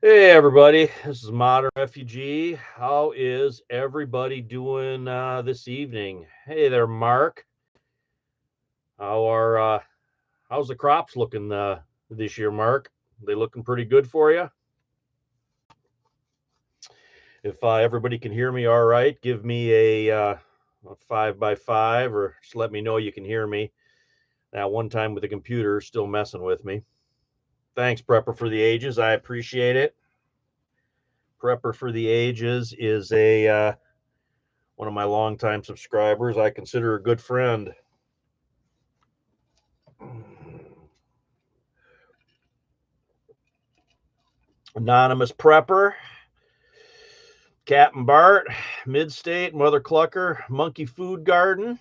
Hey everybody, this is Modern Refugee. How is everybody doing this evening? Hey there, Mark. How are how's the crops looking this year, Mark? They looking pretty good for you? If everybody can hear me all right, give me a 5x5 or just let me know you can hear me. That one time with the computer still messing with me. Thanks, Prepper for the Ages. I appreciate it. Prepper for the Ages is a one of my longtime subscribers. I consider a good friend. Anonymous Prepper, Captain Bart, Midstate, Mother Clucker, Monkey Food Garden.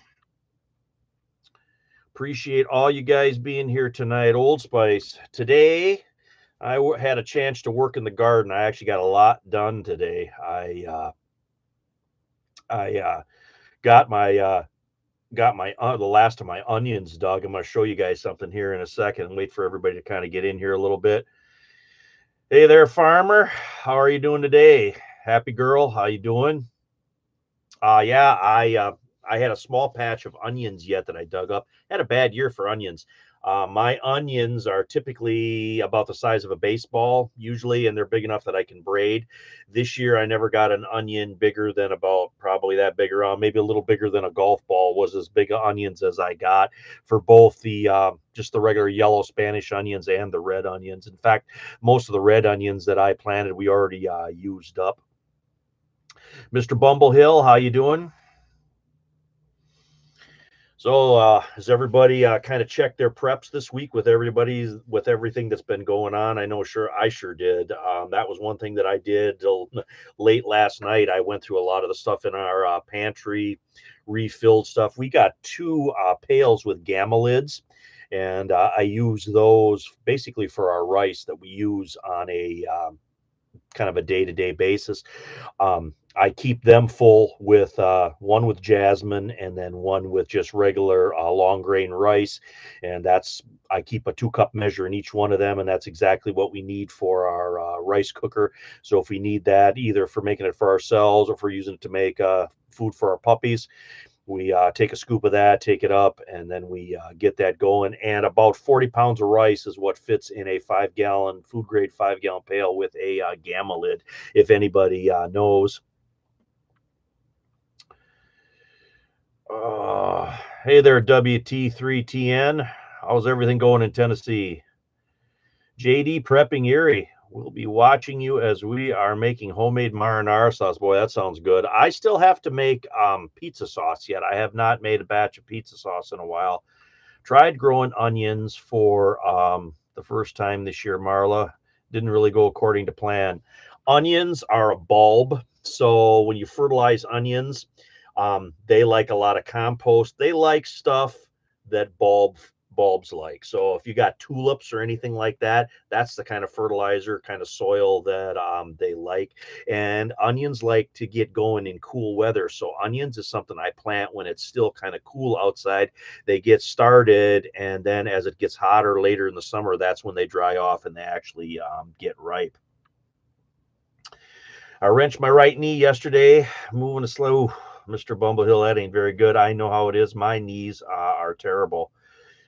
Appreciate all you guys being here tonight. Old Spice. Today, I had a chance to work in the garden. I actually got a lot done today. I got my the last of my onions dug. I'm going to show you guys something here in a second and wait for everybody to kind of get in here a little bit. Hey there, farmer. How are you doing today? Happy girl, how you doing? Yeah, I had a small patch of onions yet that I dug up. Had a bad year for onions. My onions are typically about the size of a baseball, usually, and they're big enough that I can braid. This year, I never got an onion bigger than about probably that big around, maybe a little bigger than a golf ball was as big onions as I got for both the just the regular yellow Spanish onions and the red onions. In fact, most of the red onions that I planted, we already used up. Mr. Bumblehill, how you doing? So, has everybody kind of checked their preps this week with everything that's been going on? I know, sure, I sure did. That was one thing that I did till late last night. I went through a lot of the stuff in our pantry, refilled stuff. We got two pails with gamma lids, and I use those basically for our rice that we use on a kind of a day-to-day basis. I keep them full with one with jasmine and then one with just regular long grain rice, and that's I keep a 2 cup measure in each one of them, and that's exactly what we need for our rice cooker. So if we need that either for making it for ourselves or for using it to make food for our puppies, we take a scoop of that, take it up, and then we get that going. And about 40 pounds of rice is what fits in a 5 gallon food grade 5 gallon pail with a gamma lid, if anybody knows. Uh, hey there, WT3TN. How's everything going in Tennessee? JD Prepping Erie. We'll be watching you as we are making homemade marinara sauce. Boy, that sounds good. I still have to make pizza sauce yet. I have not made a batch of pizza sauce in a while. Tried growing onions for the first time this year, Marla. Didn't really go according to plan. Onions are a bulb. So when you fertilize onions, they like a lot of compost. They like stuff that bulbs like. So if you got tulips or anything like that, that's the kind of fertilizer, kind of soil that they like. And onions like to get going in cool weather. So onions is something I plant when it's still kind of cool outside. They get started, and then as it gets hotter later in the summer, that's when they dry off and they actually get ripe. I wrenched my right knee yesterday, moving slow. Mr. Bumblehill, that ain't very good. I know how it is. My knees are terrible,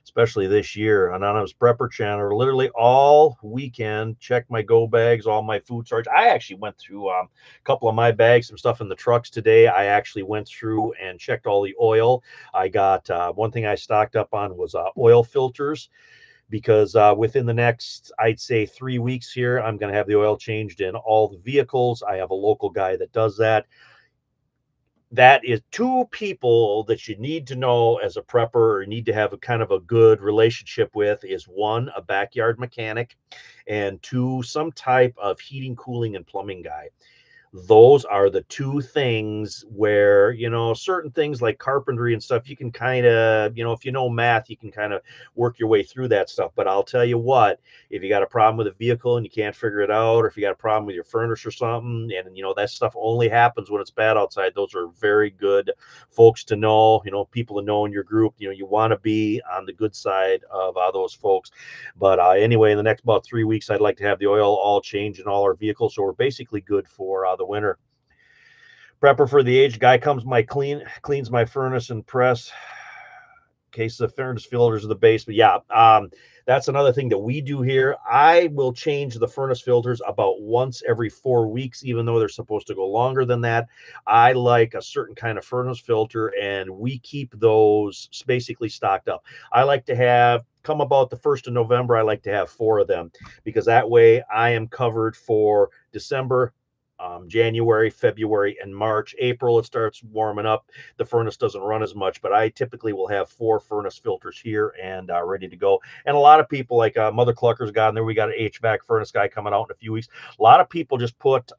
especially this year. Anonymous Prepper Channel, literally all weekend, check my go bags, all my food storage. I actually went through a couple of my bags, some stuff in the trucks today. I actually went through and checked all the oil. I got one thing I stocked up on was oil filters, because within the next, I'd say 3 weeks here, I'm going to have the oil changed in all the vehicles. I have a local guy that does that. That is two people that you need to know as a prepper or need to have a kind of a good relationship with is one, a backyard mechanic, and two, some type of heating, cooling, and plumbing guy. Those are the two things where, certain things like carpentry and stuff, you can kind of, if you know math, you can kind of work your way through that stuff. But I'll tell you what, if you got a problem with a vehicle and you can't figure it out, or if you got a problem with your furnace or something, and that stuff only happens when it's bad outside, those are very good folks to know, people to know in your group. You want to be on the good side of those folks. But anyway, in the next about 3 weeks, I'd like to have the oil all changed in all our vehicles, so we're basically good for the winter. Prepper for the age. Guy comes cleans my furnace and press. Case of furnace filters in the basement. Yeah, that's another thing that we do here. I will change the furnace filters about once every 4 weeks, even though they're supposed to go longer than that. I like a certain kind of furnace filter, and we keep those basically stocked up. I like to have, come about the 1st of November, I like to have 4 of them, because that way I am covered for December, January, February, and March. April, it starts warming up. The furnace doesn't run as much, but I typically will have 4 furnace filters here and ready to go. And a lot of people, like Mother Clucker's got in there. We got an HVAC furnace guy coming out in a few weeks. A lot of people just put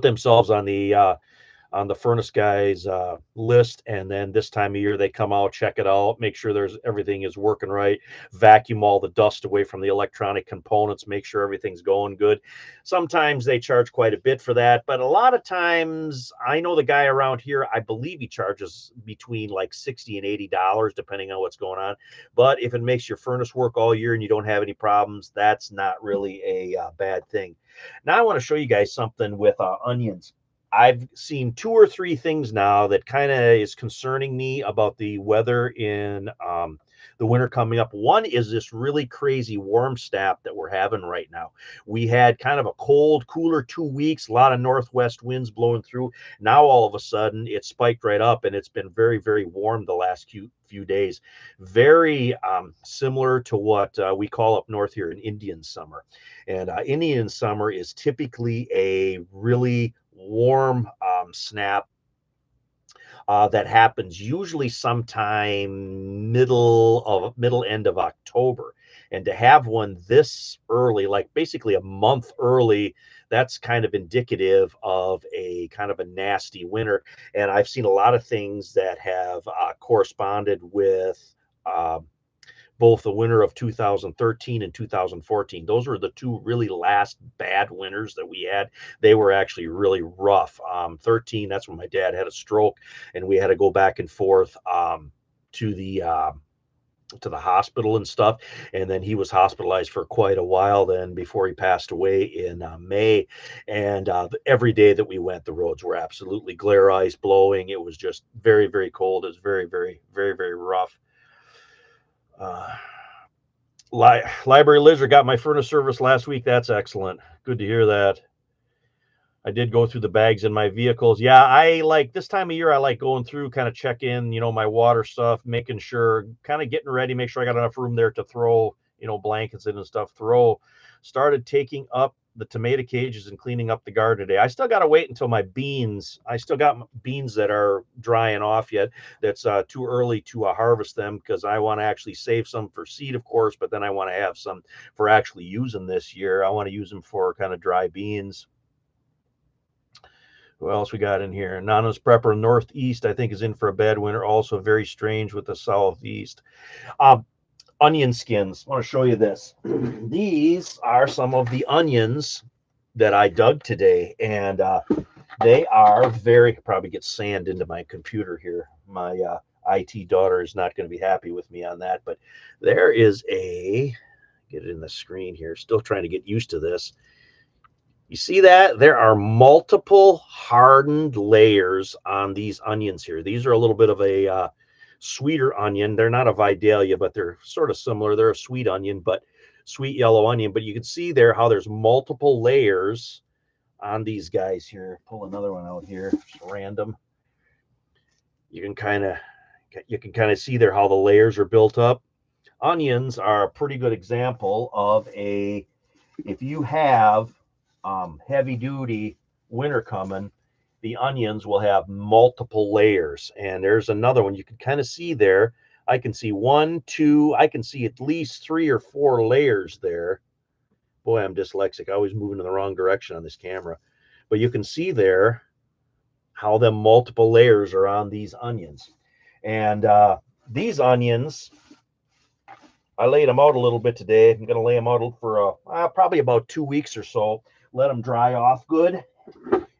themselves on the furnace guys list, and then this time of year they come out, check it out, make sure everything is working right, vacuum all the dust away from the electronic components, make sure everything's going good. Sometimes they charge quite a bit for that, but a lot of times, I know the guy around here, I believe he charges between like $60 and $80 depending on what's going on. But if it makes your furnace work all year and you don't have any problems, that's not really a bad thing. Now I want to show you guys something with onions. I've seen 2 or 3 things now that kind of is concerning me about the weather in the winter coming up. One is this really crazy warm snap that we're having right now. We had kind of a cold, cooler 2 weeks, a lot of northwest winds blowing through. Now all of a sudden it spiked right up, and it's been very, very warm the last few days. Very similar to what we call up north here an Indian summer. And Indian summer is typically a really warm snap that happens usually sometime middle end of October. And to have one this early, like basically a month early, that's kind of indicative of a kind of a nasty winter. And I've seen a lot of things that have corresponded with both the winter of 2013 and 2014. Those were the 2 really last bad winters that we had. They were actually really rough. 13, that's when my dad had a stroke, and we had to go back and forth to the hospital and stuff. And then he was hospitalized for quite a while then before he passed away in May. And every day that we went, the roads were absolutely glare ice blowing. It was just very, very cold. It was very, very, very, very rough. Library Lizard got my furnace service last week. That's excellent. Good to hear that. I did go through the bags in my vehicles. Yeah, I like this time of year. I like going through, kind of check in, my water stuff, making sure, kind of getting ready, make sure I got enough room there to throw, blankets in and stuff. Started taking up the tomato cages and cleaning up the garden today. I still got to wait until my beans. I still got beans that are drying off yet. That's too early to harvest them, because I want to actually save some for seed, of course, but then I want to have some for actually using this year. I want to use them for kind of dry beans. Who else we got in here? Nana's Prepper Northeast, I think, is in for a bad winter. Also very strange with the Southeast. Onion skins. I want to show you this. These are some of the onions that I dug today, and they are probably get sand into my computer here. My IT daughter is not going to be happy with me on that, but there is get it in the screen here. Still trying to get used to this. You see that? There are multiple hardened layers on these onions here. These are a little bit of a sweeter onion. They're not a Vidalia, but they're sort of similar. They're a sweet onion, but sweet yellow onion. But you can see there how there's multiple layers on these guys here. Pull another one out here, just random. You can kind of see there how the layers are built up. Onions are a pretty good example of if you have heavy duty winter coming, the onions will have multiple layers. And there's another one you can kind of see there. I can see 1, 2, I can see at least 3 or 4 layers there. Boy, I'm dyslexic. I always moving in the wrong direction on this camera. but you can see there how the multiple layers are on these onions. And these onions, I laid them out a little bit today. I'm going to lay them out for probably about 2 weeks or so. Let them dry off good.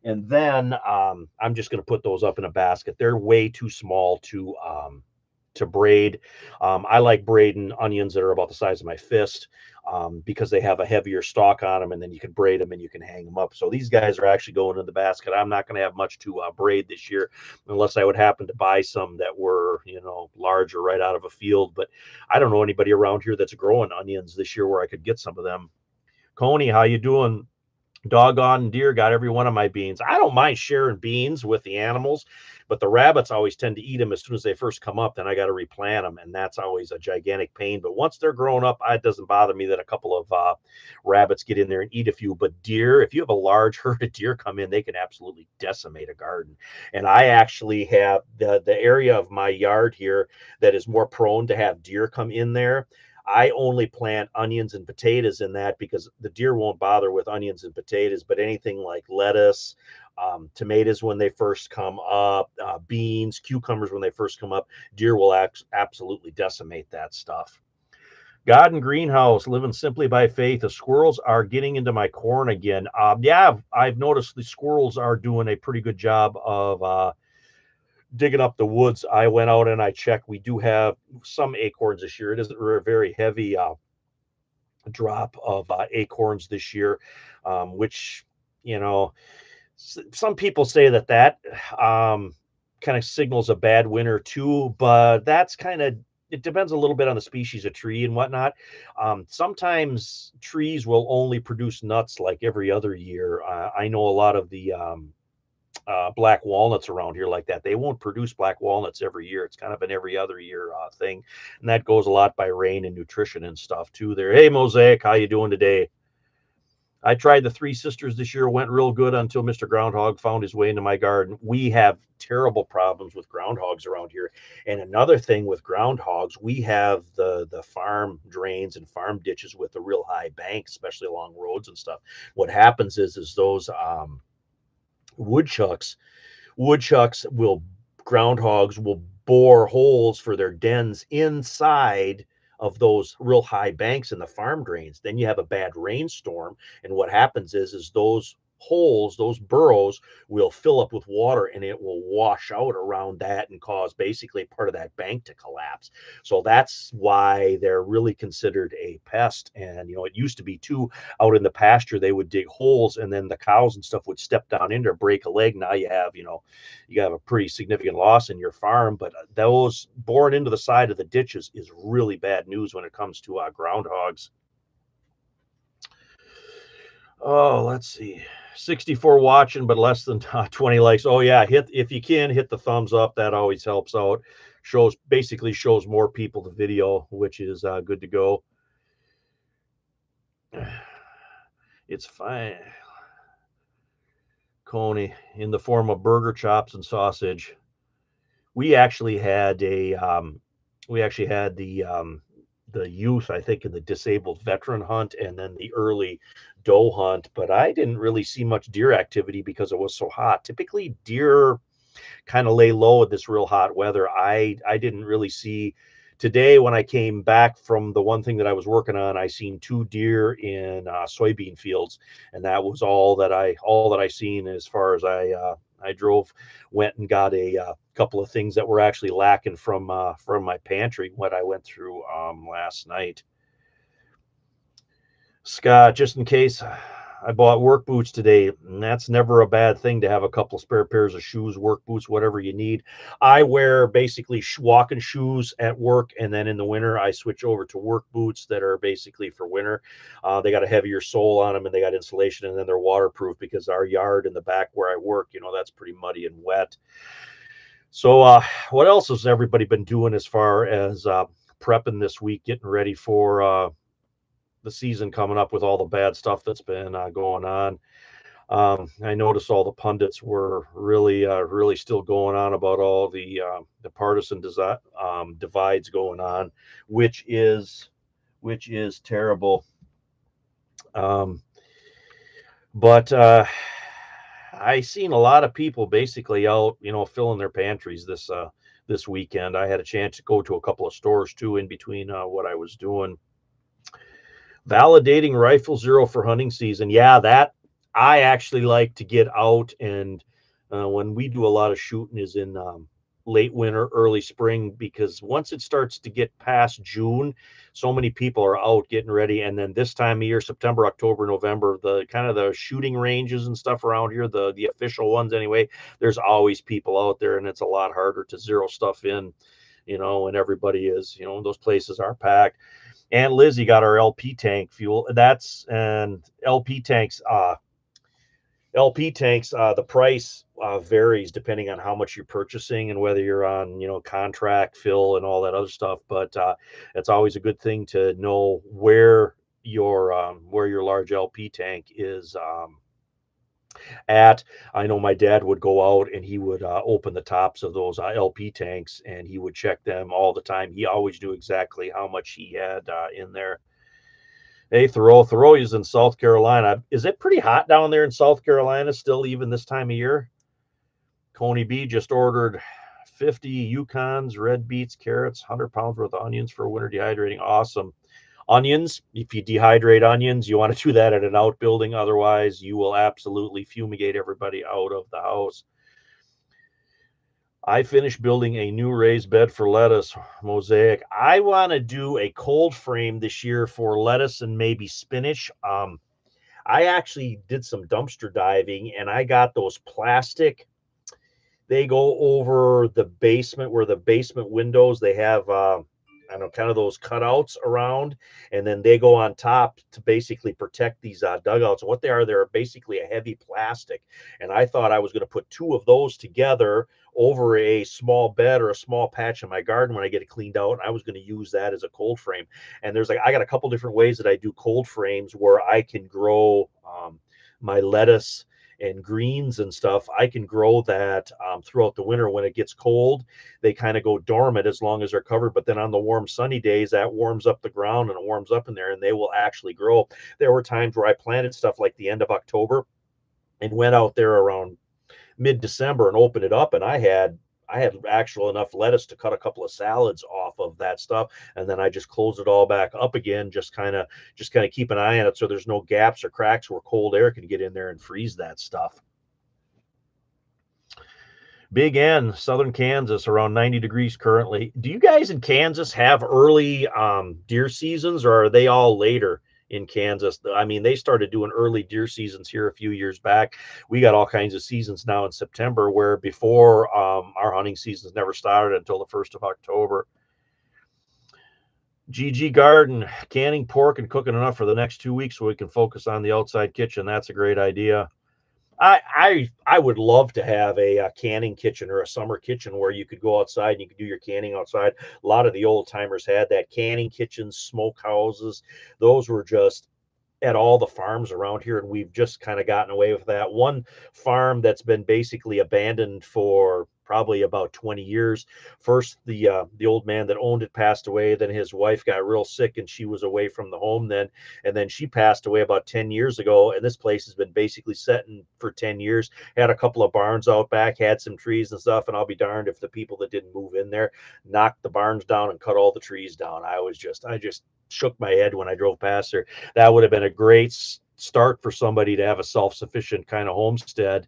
And then I'm just going to put those up in a basket. They're way too small to braid. I like braiding onions that are about the size of my fist because they have a heavier stalk on them, and then you can braid them and you can hang them up. So these guys are actually going in the basket. I'm not going to have much to braid this year unless I would happen to buy some that were, larger right out of a field. But I don't know anybody around here that's growing onions this year where I could get some of them. Coney, how you doing? Doggone deer got every one of my beans. I don't mind sharing beans with the animals, but the rabbits always tend to eat them as soon as they first come up. Then I got to replant them, and that's always a gigantic pain. But once they're grown up, it doesn't bother me that a couple of rabbits get in there and eat a few. But deer, if you have a large herd of deer come in, they can absolutely decimate a garden. And I actually have the area of my yard here that is more prone to have deer come in there. I only plant onions and potatoes in that because the deer won't bother with onions and potatoes, but anything like lettuce, tomatoes when they first come up, beans, cucumbers when they first come up, deer will absolutely decimate that stuff. Garden greenhouse, living simply by faith. The squirrels are getting into my corn again. Yeah, I've noticed the squirrels are doing a pretty good job of digging up the woods. I went out and I checked. We do have some acorns this year. It isn't a very heavy drop of acorns this year, which, some people say that kind of signals a bad winter too, but it depends a little bit on the species of tree and whatnot. Sometimes trees will only produce nuts like every other year. I know a lot of the black walnuts around here like that. They won't produce black walnuts every year. It's kind of an every other year thing, and that goes a lot by rain and nutrition and stuff too. There, hey Mosaic, how you doing today? I tried the Three Sisters this year, went real good until Mr. Groundhog found his way into my garden. We have terrible problems with groundhogs around here. And another thing with groundhogs, we have the farm drains and farm ditches with the real high banks, especially along roads and stuff. What happens is those woodchucks groundhogs will bore holes for their dens inside of those real high banks in the farm drains. Then you have a bad rainstorm, and what happens is those holes, those burrows will fill up with water, and it will wash out around that and cause basically part of that bank to collapse. So that's why they're really considered a pest. And it used to be too, out in the pasture they would dig holes, and then the cows and stuff would step down in there, break a leg. Now you have a pretty significant loss in your farm. But those boring into the side of the ditches is really bad news when it comes to groundhogs. Oh, let's see. 64 watching, but less than 20 likes. Oh yeah, if you can hit the thumbs up, that always helps out. Basically shows more people the video, which is good to go. It's fine. Coney, in the form of burger, chops, and sausage. We actually had the youth, I think, in the disabled veteran hunt and then the early doe hunt, but I didn't really see much deer activity because it was so hot. Typically deer kind of lay low in this real hot weather. I didn't really see. Today when I came back from the one thing that I was working on, I seen 2 deer in soybean fields, and that was all that I seen as far as I drove, went and got a couple of things that were actually lacking from my pantry, what I went through last night. Scott, just in case, I bought work boots today, and that's never a bad thing to have a couple of spare pairs of shoes, work boots, whatever you need. I wear basically walking shoes at work, and then in the winter I switch over to work boots that are basically for winter. They got a heavier sole on them, and they got insulation, and then they're waterproof because our yard in the back where I work, that's pretty muddy and wet. So what else has everybody been doing as far as prepping this week, getting ready for the season coming up with all the bad stuff that's been going on? I noticed all the pundits were really still going on about all the partisan divides going on, which is terrible. But I seen a lot of people basically out, filling their pantries this weekend. I had a chance to go to a couple of stores too in between what I was doing. Validating rifle zero for hunting season. Yeah, that I actually like to get out and when we do a lot of shooting is in late winter, early spring, because once it starts to get past June, so many people are out getting ready. And then this time of year, September, October, November, the kind of the shooting ranges and stuff around here, the official ones anyway, there's always people out there and it's a lot harder to zero stuff in, when everybody is, those places are packed. And Lizzie got our LP tank fuel. That's and LP tanks. The price varies depending on how much you're purchasing and whether you're on contract fill and all that other stuff. But it's always a good thing to know where your large LP tank is at. I know my dad would go out and he would open the tops of those LP tanks and he would check them all the time. He always knew exactly how much he had in there. Hey, Thoreau is in South Carolina. Is it pretty hot down there in South Carolina still, even this time of year? Coney B just ordered 50 Yukons, red beets, carrots, 100 pounds worth of onions for winter dehydrating. Awesome. Onions, if you dehydrate onions, you want to do that at an outbuilding. Otherwise, you will absolutely fumigate everybody out of the house. I finished building a new raised bed for lettuce, mosaic. I want to do a cold frame this year for lettuce and maybe spinach. I actually did some dumpster diving and I got those plastic. They go over the basement where the basement windows, they have, I don't know, kind of those cutouts around, and then they go on top to basically protect these dugouts. And what they are, they're basically a heavy plastic. And I thought I was going to put two of those together over a small bed or a small patch in my garden when I get it cleaned out. And I was going to use that as a cold frame. And I got a couple different ways that I do cold frames where I can grow my lettuce and greens and stuff. I can grow that throughout the winter. When it gets cold, they kind of go dormant as long as they're covered. But then on the warm, sunny days, that warms up the ground and it warms up in there and they will actually grow. There were times where I planted stuff like the end of October and went out there around mid-December and opened it up, and I had actual enough lettuce to cut a couple of salads off of that stuff, and then I just closed it all back up again. Just kind of keep an eye on it so there's no gaps or cracks where cold air can get in there and freeze that stuff. Big N, southern Kansas, around 90 degrees currently. Do you guys in Kansas have early deer seasons, or are they all later in Kansas? I mean, they started doing early deer seasons here a few years back. We got all kinds of seasons now in September, where before our hunting seasons never started until the 1st of October. GG Garden, canning pork and cooking enough for the next 2 weeks so we can focus on the outside kitchen. That's a great idea. I would love to have a canning kitchen or a summer kitchen where you could go outside and you could do your canning outside. A lot of the old timers had that. Canning kitchens, smoke houses. Those were just at all the farms around here, and we've just kind of gotten away with that. One farm that's been basically abandoned for probably about 20 years. First, the old man that owned it passed away. Then his wife got real sick, and she was away from the home then. And then she passed away about 10 years ago. And this place has been basically setting for 10 years. Had a couple of barns out back, had some trees and stuff. And I'll be darned if the people that didn't move in there knocked the barns down and cut all the trees down. I just shook my head when I drove past there. That would have been a great start for somebody to have a self-sufficient kind of homestead.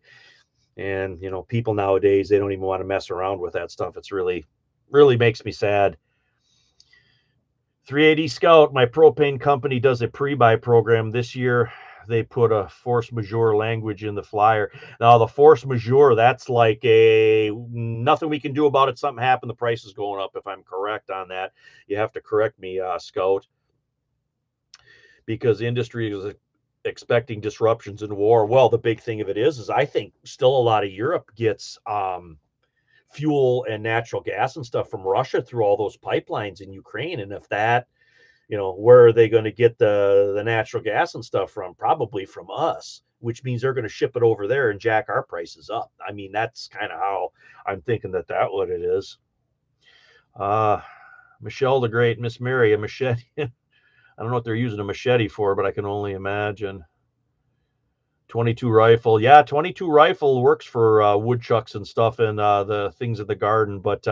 And people nowadays, they don't even want to mess around with that stuff. It's really makes me sad. 380 Scout, my propane company does a pre-buy program this year. They put a force majeure language in the flyer. Now the force majeure, that's like a nothing we can do about it. Something happened, the price is going up. If I'm correct on that, you have to correct me, Scout, because the industry is expecting disruptions in war. Well, the big thing of it is I think still a lot of Europe gets fuel and natural gas and stuff from Russia through all those pipelines in Ukraine. And if that, where are they going to get the natural gas and stuff from? Probably from us, which means they're going to ship it over there and jack our prices up. I mean, that's kind of how I'm thinking that what it is. Michelle the Great, Miss Mary, a machete. I don't know what they're using a machete for, but I can only imagine. 22 rifle. Yeah, 22 rifle works for woodchucks and stuff and the things in the garden. But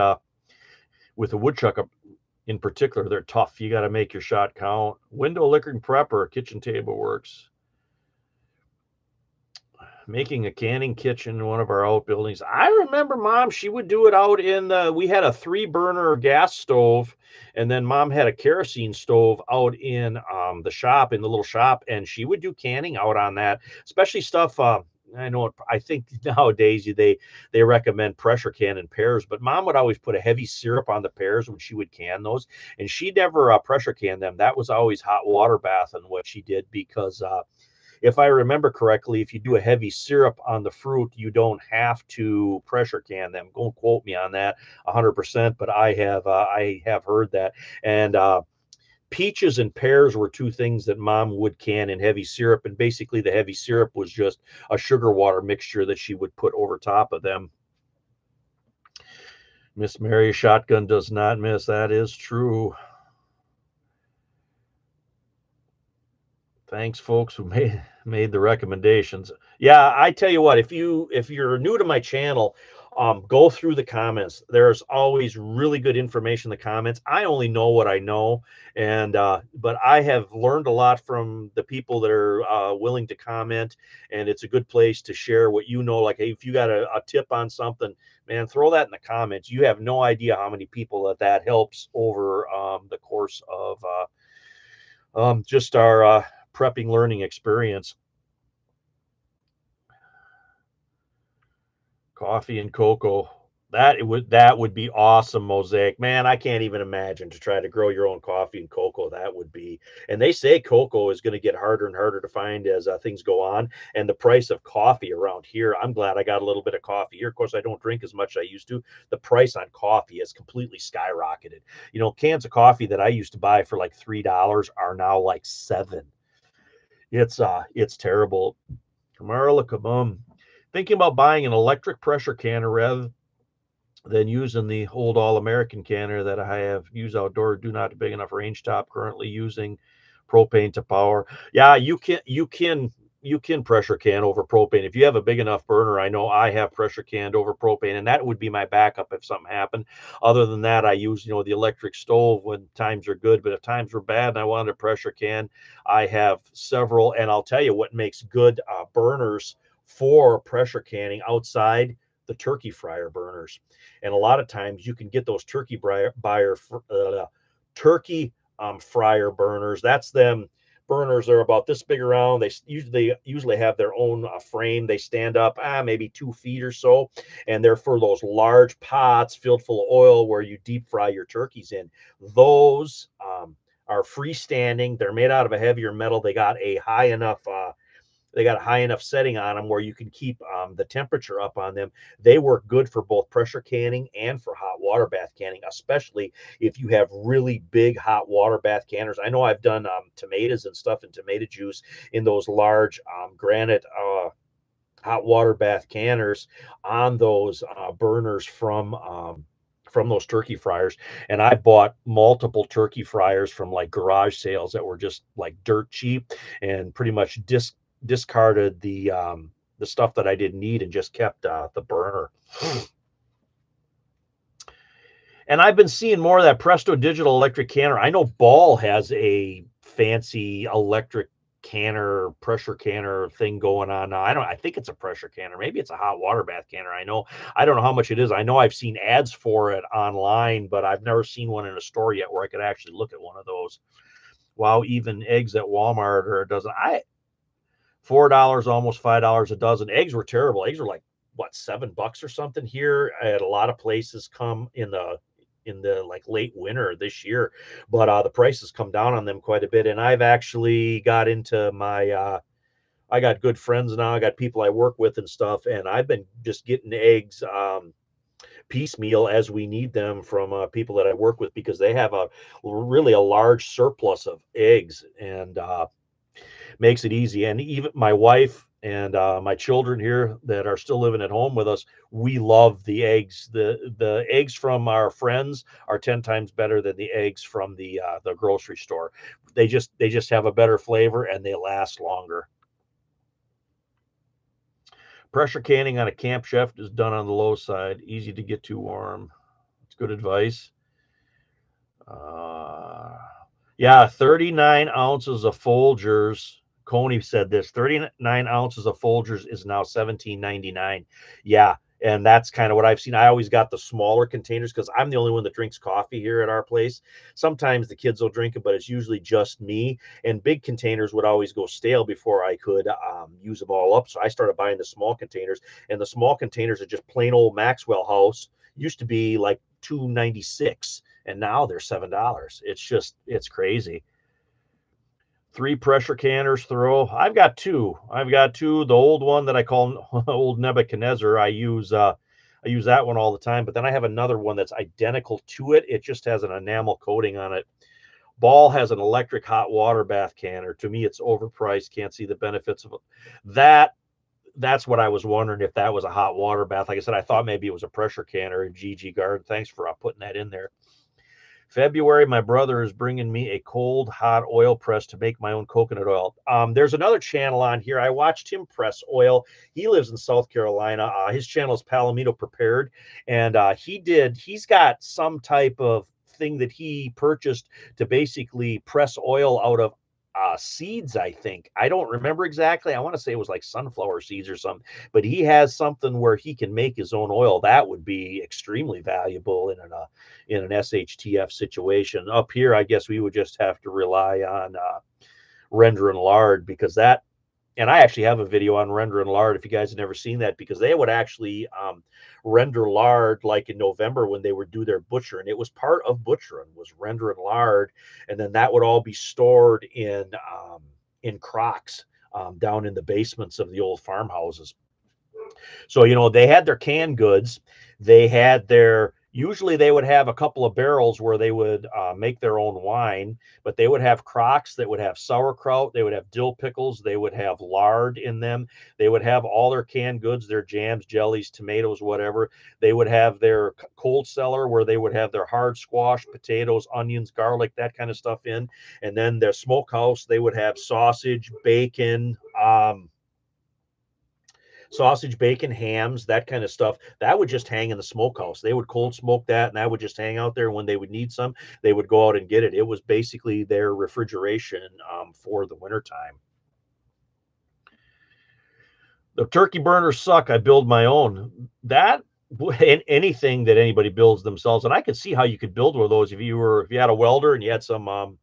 with a woodchuck in particular, they're tough. You got to make your shot count. Window liquoring prepper, kitchen table works. Making a canning kitchen in one of our outbuildings. I remember Mom, she would do it out in the, we had a 3-burner gas stove, and then Mom had a kerosene stove out in the shop, in the little shop, and she would do canning out on that, especially stuff. I know. I think nowadays they recommend pressure canning pears, but Mom would always put a heavy syrup on the pears when she would can those, and she never pressure canned them. That was always hot water bath and what she did because if I remember correctly, if you do a heavy syrup on the fruit, you don't have to pressure can them. Don't quote me on that 100%, but I have heard that. And peaches and pears were two things that Mom would can in heavy syrup, and basically the heavy syrup was just a sugar water mixture that she would put over top of them. Miss Mary, shotgun does not miss. That is true. Thanks, folks who made the recommendations. Yeah, I tell you what, if you're new to my channel, go through the comments. There's always really good information in the comments. I only know what I know, and but I have learned a lot from the people that are willing to comment, and it's a good place to share what you know. Like, hey, if you got a tip on something, man, throw that in the comments. You have no idea how many people that helps over the course of just our prepping learning experience. Coffee and cocoa. That would be awesome, Mosaic. Man, I can't even imagine to try to grow your own coffee and cocoa. That would be, and they say cocoa is going to get harder and harder to find as things go on. And the price of coffee around here, I'm glad I got a little bit of coffee here. Of course, I don't drink as much as I used to. The price on coffee has completely skyrocketed. You know, cans of coffee that I used to buy for like $3 are now like $7. It's terrible. Marla Kabum. Thinking about buying an electric pressure canner rather than using the old all-American canner that I have used outdoor. Do not big enough range top. Currently using propane to power. Yeah, you can pressure can over propane if you have a big enough burner. I know I have pressure canned over propane, and that would be my backup if something happened. Other than that, I use the electric stove when times are good, but if times were bad and I wanted a pressure can, I have several. And I'll tell you what makes good burners for pressure canning outside: the turkey fryer burners. And a lot of times you can get those turkey fryer burners. That's them burners. They're about this big around. They usually have their own frame. They stand up maybe 2 feet or so, and they're for those large pots filled full of oil where you deep fry your turkeys in. Those are freestanding. They're made out of a heavier metal. They got a high enough setting on them where you can keep the temperature up on them. They work good for both pressure canning and for hot water bath canning, especially if you have really big hot water bath canners. I know I've done tomatoes and stuff and tomato juice in those large granite hot water bath canners on those burners from those turkey fryers. And I bought multiple turkey fryers from like garage sales that were just like dirt cheap, and pretty much discarded the stuff that I didn't need and just kept the burner. And I've been seeing more of that Presto Digital electric canner. I know Ball has a fancy electric canner, pressure canner thing going on now. I think it's a pressure canner. Maybe it's a hot water bath canner. I don't know how much it is. I know I've seen ads for it online, but I've never seen one in a store yet where I could actually look at one of those. Wow, even eggs at Walmart are a dozen. $4, almost $5 a dozen. Eggs were terrible. Eggs were like what, $7 or something here at a lot of places come in the like late winter this year, but the prices come down on them quite a bit. And I've actually got into my I got good friends now. I got people I work with and stuff, and I've been just getting eggs piecemeal as we need them from people that I work with, because they have a really a large surplus of eggs, and makes it easy. And even my wife and my children here that are still living at home with us, we love the eggs. The eggs from our friends are 10 times better than the eggs from the grocery store. They just have a better flavor and they last longer. Pressure canning on a camp chef is done on the low side. Easy to get too warm. It's good advice. Yeah, 39 ounces of Folgers. Coney said this 39 ounces of Folgers is now $17.99. Yeah. And that's kind of what I've seen. I always got the smaller containers because I'm the only one that drinks coffee here at our place. Sometimes the kids will drink it, but it's usually just me. And big containers would always go stale before I could use them all up. So I started buying the small containers, and the small containers are just plain old Maxwell House. Used to be like $2.96, and now they're $7. It's crazy. 3 pressure canners throw. I've got two. The old one that I call old Nebuchadnezzar. I use that one all the time, but then I have another one that's identical to it. It just has an enamel coating on it. Ball has an electric hot water bath canner. To me, it's overpriced. Can't see the benefits of that. That's what I was wondering, if that was a hot water bath. Like I said, I thought maybe it was a pressure canner. GG Garden, thanks for putting that in there. February, my brother is bringing me a cold, hot oil press to make my own coconut oil. There's another channel on here. I watched him press oil. He lives in South Carolina. His channel is Palomito Prepared, and he's got some type of thing that he purchased to basically press oil out of seeds. I think, I don't remember exactly. I want to say it was like sunflower seeds or something, but he has something where he can make his own oil. That would be extremely valuable in an SHTF situation. Up here, I guess we would just have to rely on render and lard, because that, and I actually have a video on render and lard if you guys have never seen that, because they would actually render lard like in November when they would do their butchering. It was part of butchering, was render and lard, and then that would all be stored in crocks down in the basements of the old farmhouses. So, they had their canned goods. They had usually they would have a couple of barrels where they would make their own wine, but they would have crocks that would have sauerkraut. They would have dill pickles. They would have lard in them. They would have all their canned goods, their jams, jellies, tomatoes, whatever. They would have their cold cellar where they would have their hard squash, potatoes, onions, garlic, that kind of stuff in. And then their smokehouse, they would have sausage, bacon, hams, that kind of stuff. That would just hang in the smokehouse. They would cold smoke that, and that would just hang out there. When they would need some, they would go out and get it. It was basically their refrigeration for the wintertime. The turkey burners suck. I build my own. That, and anything that anybody builds themselves, and I could see how you could build one of those if you had a welder and you had some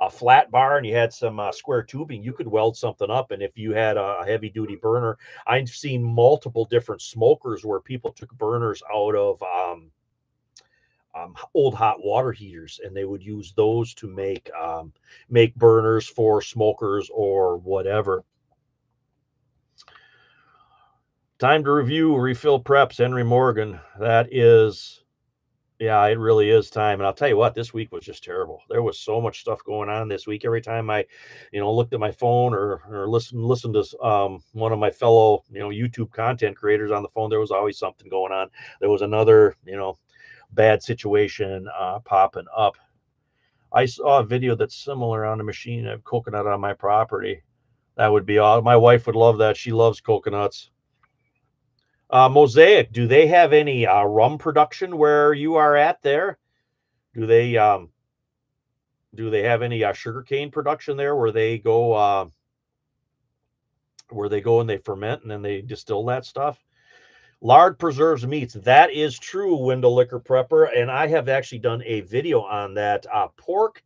a flat bar and you had some square tubing, you could weld something up. And if you had a heavy duty burner, I've seen multiple different smokers where people took burners out of old hot water heaters, and they would use those to make burners for smokers or whatever. Time to review refill preps. Henry Morgan. That is, yeah, it really is time. And I'll tell you what, this week was just terrible. There was so much stuff going on this week. Every time I, looked at my phone or listened to one of my fellow, YouTube content creators on the phone, there was always something going on. There was another, bad situation popping up. I saw a video that's similar on a machine of coconut on my property. That would be all. My wife would love that. She loves coconuts. Mosaic, do they have any rum production where you are at there? Do they have any sugarcane production there where they go and they ferment and then they distill that stuff? Lard preserves meats. That is true, Window Liquor Prepper, and I have actually done a video on that. Pork,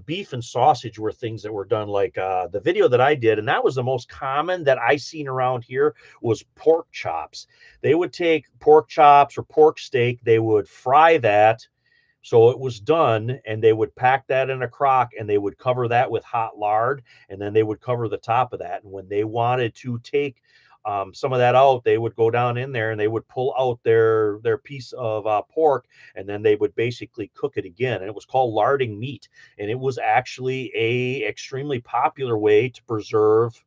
beef, and sausage were things that were done, like the video that I did, and that was the most common that I seen around here, was pork chops. They would take pork chops or pork steak, they would fry that so it was done, and they would pack that in a crock, and they would cover that with hot lard, and then they would cover the top of that. And when they wanted to take some of that out, they would go down in there and they would pull out their piece of pork, and then they would basically cook it again. And it was called larding meat, and it was actually a extremely popular way to preserve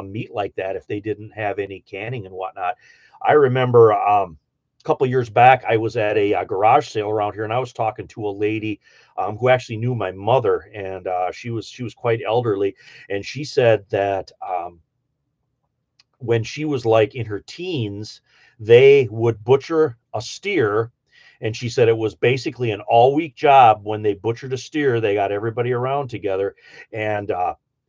meat like that if they didn't have any canning and whatnot. I remember a couple of years back, I was at a garage sale around here, and I was talking to a lady who actually knew my mother, and she was quite elderly, and she said that when she was like in her teens, they would butcher a steer. And she said it was basically an all week job. When they butchered a steer, they got everybody around together, and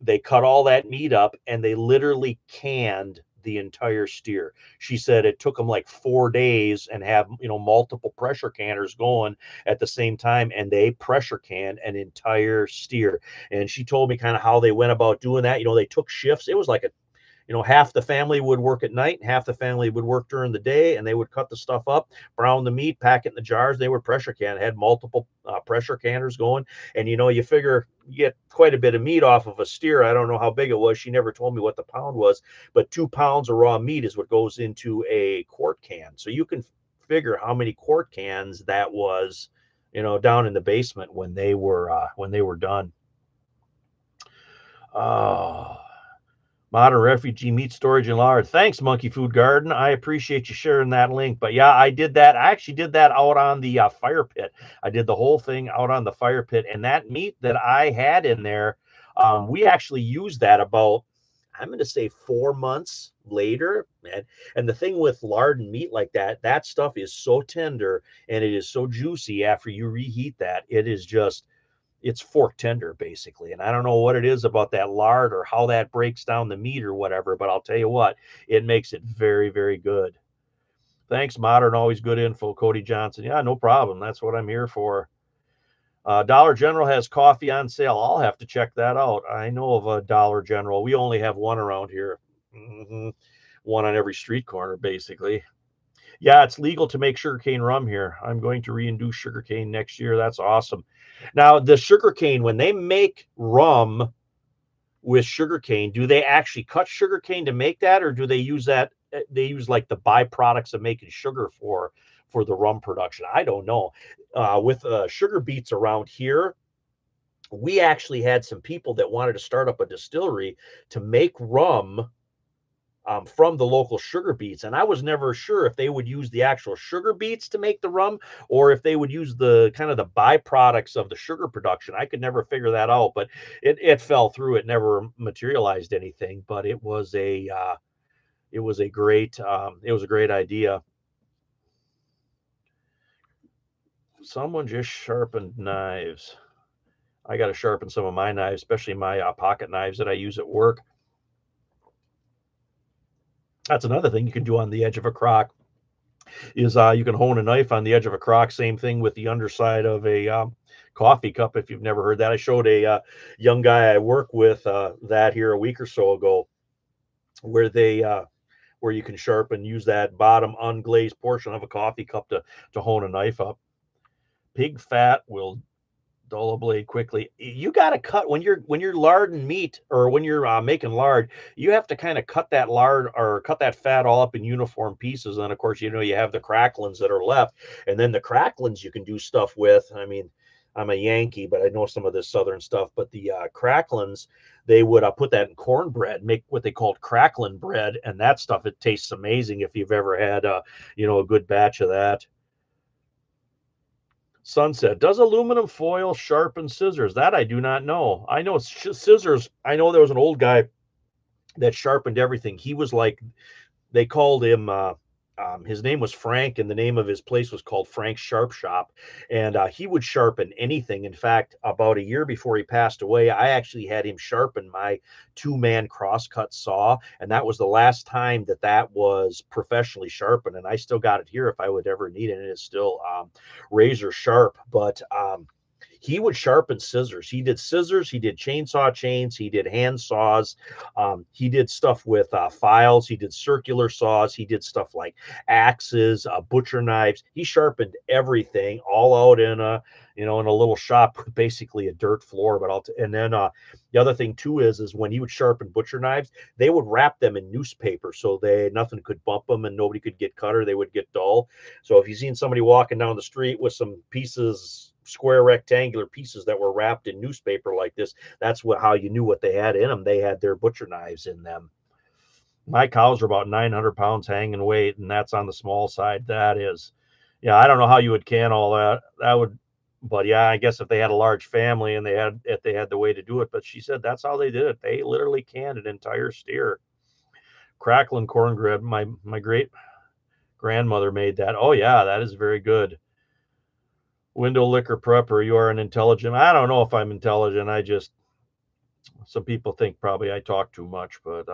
they cut all that meat up, and they literally canned the entire steer. She said it took them like 4 days and have, multiple pressure canners going at the same time. And they pressure canned an entire steer. And she told me kind of how they went about doing that. They took shifts. It was like half the family would work at night, half the family would work during the day, and they would cut the stuff up, brown the meat, pack it in the jars. They would pressure can. It had multiple pressure canners going. And, you figure you get quite a bit of meat off of a steer. I don't know how big it was. She never told me what the pound was, but 2 pounds of raw meat is what goes into a quart can. So you can figure how many quart cans that was, down in the basement when they were done. Oh, Modern refugee meat storage and lard. Thanks, Monkey Food Garden. I appreciate you sharing that link. But yeah, I did that. I actually did that out on the fire pit. I did the whole thing out on the fire pit. And that meat that I had in there, we actually used that about, I'm going to say 4 months later. And the thing with lard and meat like that, that stuff is so tender and it is so juicy after you reheat that. It's fork tender basically. And I don't know what it is about that lard or how that breaks down the meat or whatever, but I'll tell you what, it makes it very, very good. Thanks, Modern. Always good info, Cody Johnson. Yeah, no problem. That's what I'm here for. Dollar General has coffee on sale. I'll have to check that out. I know of a Dollar General. We only have one around here. One on every street corner, basically. Yeah, it's legal to make sugarcane rum here. I'm going to reintroduce sugarcane next year. That's awesome. Now, the sugarcane, when they make rum with sugarcane, do they actually cut sugarcane to make that, or do they use that? They use like the byproducts of making sugar for the rum production. I don't know. With sugar beets around here, we actually had some people that wanted to start up a distillery to make rum from the local sugar beets. And I was never sure if they would use the actual sugar beets to make the rum or if they would use the kind of the byproducts of the sugar production. I could never figure that out, but it fell through. It never materialized anything, but it was a great idea. Someone just sharpened knives. I got to sharpen some of my knives, especially my pocket knives that I use at work. That's another thing you can do on the edge of a crock is you can hone a knife on the edge of a crock. Same thing with the underside of a coffee cup. If you've never heard that, I showed a young guy I work with that here a week or so ago, where where you can sharpen, use that bottom unglazed portion of a coffee cup to hone a knife up. Pig fat will dull a blade quickly. You got to cut when you're larding meat, or when you're making lard. You have to kind of cut that lard or cut that fat all up in uniform pieces. And of course, you have the cracklings that are left, and then the cracklings you can do stuff with. I mean, I'm a Yankee, but I know some of this Southern stuff. But the cracklings, they would put that in cornbread, make what they called crackling bread, and that stuff, it tastes amazing if you've ever had a good batch of that. Sunset. Does aluminum foil sharpen scissors? That I do not know. I know scissors. I know there was an old guy that sharpened everything. He was like, they called him, his name was Frank, and the name of his place was called Frank's Sharp Shop. And he would sharpen anything. In fact, about a year before he passed away, I actually had him sharpen my 2-man crosscut saw. And that was the last time that was professionally sharpened. And I still got it here if I would ever need it. And it's still razor sharp. But he would sharpen scissors. He did scissors. He did chainsaw chains. He did hand saws. He did stuff with files. He did circular saws. He did stuff like axes, butcher knives. He sharpened everything all out in in a little shop with basically a dirt floor. And then the other thing too is when he would sharpen butcher knives, they would wrap them in newspaper so nothing could bump them and nobody could get cut or they would get dull. So if you've seen somebody walking down the street with some square rectangular pieces that were wrapped in newspaper like this, that's how you knew what they had in them. They had their butcher knives in them. My cows are about 900 pounds hanging weight, and that's on the small side. That is, yeah, I don't know how you would can all that. But yeah, I guess if they had a large family and if they had the way to do it. But she said that's how they did it. They literally canned an entire steer. Crackling cornbread. My great grandmother made that. Oh yeah, that is very good. Window liquor prepper. You are an intelligent. I don't know if I'm intelligent. I just, some people think probably I talk too much, but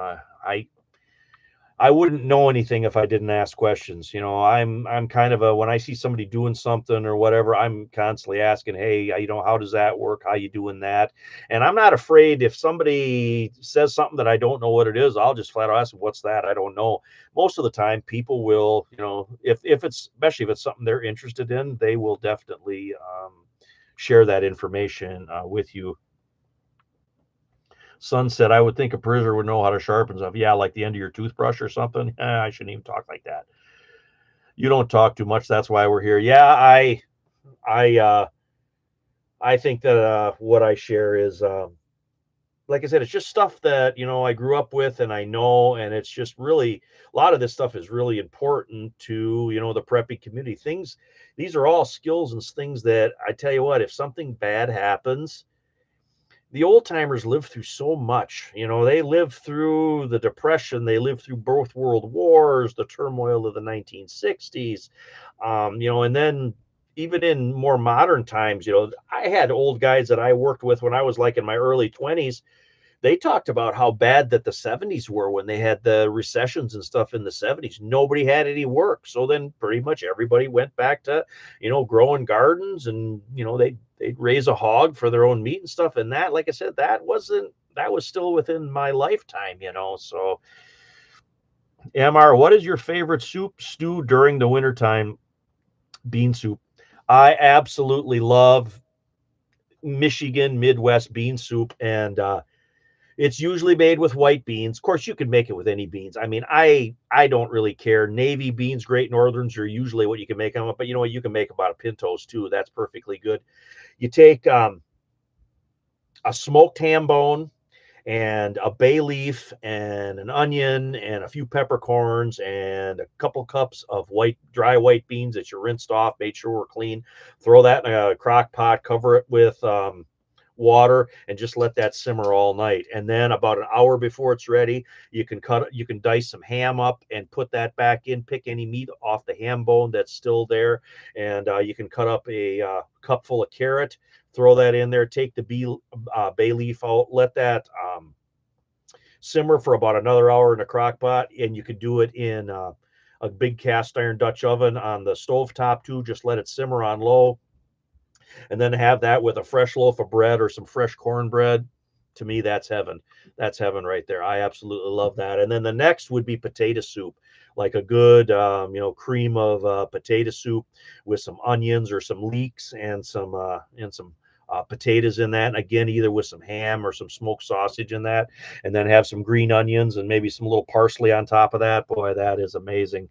I wouldn't know anything if I didn't ask questions. I'm kind of a, when I see somebody doing something or whatever, I'm constantly asking, hey, how does that work? How you doing that? And I'm not afraid if somebody says something that I don't know what it is, I'll just flat out ask them, what's that? I don't know. Most of the time people will, if it's, especially if it's something they're interested in, they will definitely share that information with you. Son said, I would think a prisoner would know how to sharpen stuff. Yeah, like the end of your toothbrush or something. I shouldn't even talk like that. You don't talk too much. That's why we're here. Yeah, I think that what I share is, like I said, it's just stuff that I grew up with and I know, and it's just really, a lot of this stuff is really important to the preppy community. These are all skills and things that I tell you what, if something bad happens, the old timers lived through so much. They lived through the Depression, they lived through both world wars, the turmoil of the 1960s, and then even in more modern times, I had old guys that I worked with when I was like in my early 20s. They talked about how bad that the 70s were when they had the recessions and stuff in the 70s. Nobody had any work. So then pretty much everybody went back to, growing gardens, and, they'd raise a hog for their own meat and stuff. And that, like I said, that was still within my lifetime, So MR, what is your favorite soup stew during the wintertime? Bean soup. I absolutely love Michigan Midwest bean soup. And, it's usually made with white beans. Of course, you can make it with any beans. I mean, I don't really care. Navy beans, Great Northerns are usually what you can make them with, but you know what? You can make about a pintos too. That's perfectly good. You take a smoked ham bone and a bay leaf and an onion and a few peppercorns and a couple cups of dry white beans that you rinsed off, made sure were clean. Throw that in a crock pot, cover it with water, and just let that simmer all night. And then about an hour before it's ready, you can dice some ham up and put that back in. Pick any meat off the ham bone that's still there, and you can cut up a cup full of carrot. Throw that in there. Take the bay leaf out. Let that simmer for about another hour in a crock pot, and you could do it in a big cast iron Dutch oven on the stove top too. Just let it simmer on low, and then have that with a fresh loaf of bread or some fresh cornbread. To me, that's heaven. That's heaven right there. I absolutely love that. And then the next would be potato soup, like a good, cream of potato soup with some onions or some leeks and some potatoes in that. And again, either with some ham or some smoked sausage in that, and then have some green onions and maybe some little parsley on top of that. Boy, that is amazing.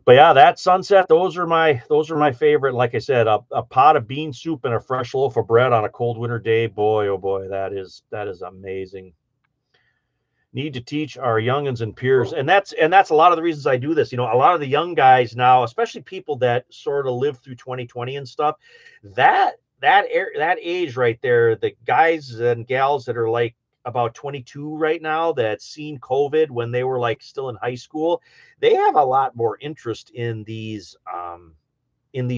But yeah, that sunset, those are my favorite. Like I said, a pot of bean soup and a fresh loaf of bread on a cold winter day. Boy, oh boy, that is amazing. Need to teach our youngins and peers, and that's a lot of the reasons I do this. A lot of the young guys now, especially people that sort of lived through 2020 and stuff, that age right there, the guys and gals that are like about 22 right now, that seen COVID when they were like still in high school, they have a lot more interest in these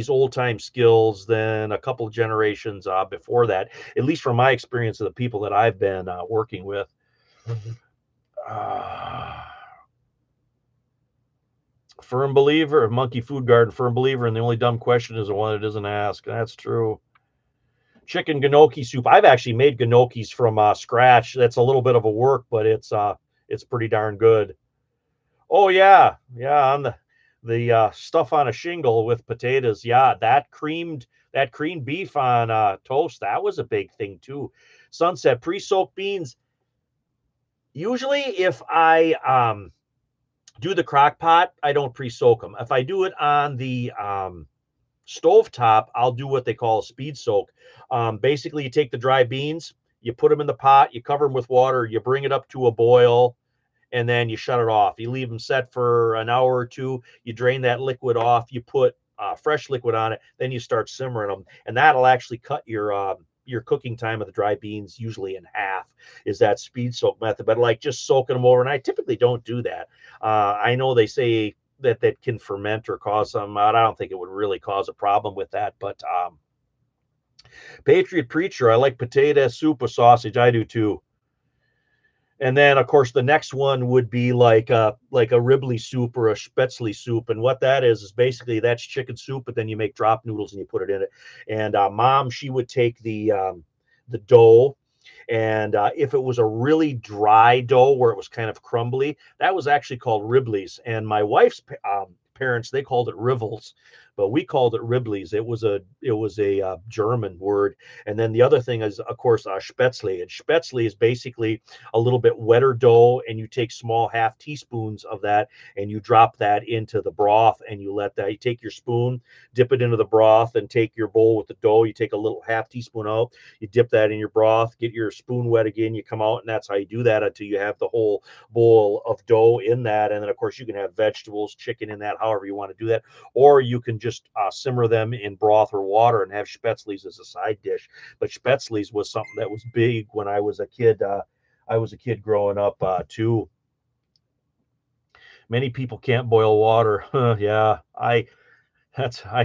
old time skills than a couple of generations before that, at least from my experience of the people that I've been working with. Firm believer of Monkey Food Garden, firm believer, and the only dumb question is the one that doesn't ask. That's true. Chicken gnocchi soup. I've actually made gnocchis from scratch. That's a little bit of a work, but it's pretty darn good. Oh yeah, on the stuff on a shingle with potatoes. Yeah, that creamed beef on toast. That was a big thing too. Sunset pre-soaked beans. Usually, if I do the crock pot, I don't pre-soak them. If I do it on the stove top, I'll do what they call a speed soak. Basically, you take the dry beans, you put them in the pot, you cover them with water, you bring it up to a boil, and then you shut it off. You leave them set for an hour or two. You drain that liquid off. You put fresh liquid on it. Then you start simmering them, and that'll actually cut your your cooking time of the dry beans usually in half is that speed soak method. But like just soaking them overnight, typically don't do that. I know they say that can ferment or cause some. I don't think it would really cause a problem with that, but Patriot Preacher, I like potato soup with sausage. I do too. And then, of course, the next one would be like a Ribley soup or a Spätzle soup. And what that is basically that's chicken soup, but then you make drop noodles and you put it in it. And Mom, she would take the dough, and if it was a really dry dough where it was kind of crumbly, that was actually called Ribleys. And my wife's parents, they called it Rivels, but we called it Ribleys. It was a German word. And then the other thing is, of course, Spätzle. And Spätzle is basically a little bit wetter dough, and you take small half teaspoons of that and you drop that into the broth, and you let that. You take your spoon, dip it into the broth, and take your bowl with the dough. You take a little half teaspoon out, you dip that in your broth, get your spoon wet again, you come out, and that's how you do that until you have the whole bowl of dough in that. And then, of course, you can have vegetables, chicken in that, however you want to do that, or you can just simmer them in broth or water and have Spätzles as a side dish. But Spätzles was something that was big when I was a kid. I was a kid growing up too. Many people can't boil water. Yeah, I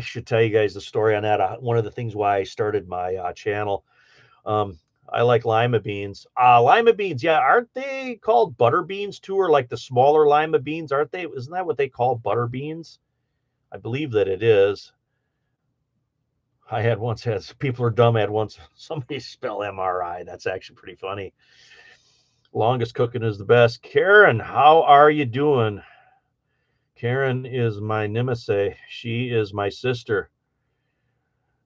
should tell you guys the story on that. One of the things why I started my channel. Um, I like lima beans. Lima beans, yeah, aren't they called butter beans too, or like the smaller lima beans? Aren't they? Isn't that what they call butter beans? I believe that it is. I had once had people are dumb. Had once somebody spell MRI. That's actually pretty funny. Longest cooking is the best. Karen, how are you doing? Karen is my nemesis. She is my sister.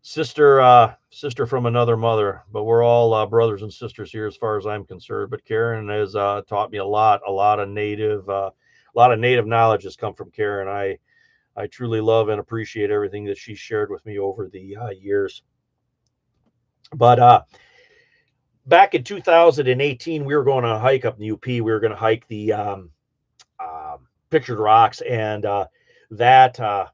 Sister from another mother, but we're all brothers and sisters here as far as I'm concerned. But Karen has taught me a lot of native knowledge has come from Karen. I truly love and appreciate everything that she shared with me over the years. But back in 2018, we were going on a hike up in the UP. We were going to hike the Pictured Rocks, and that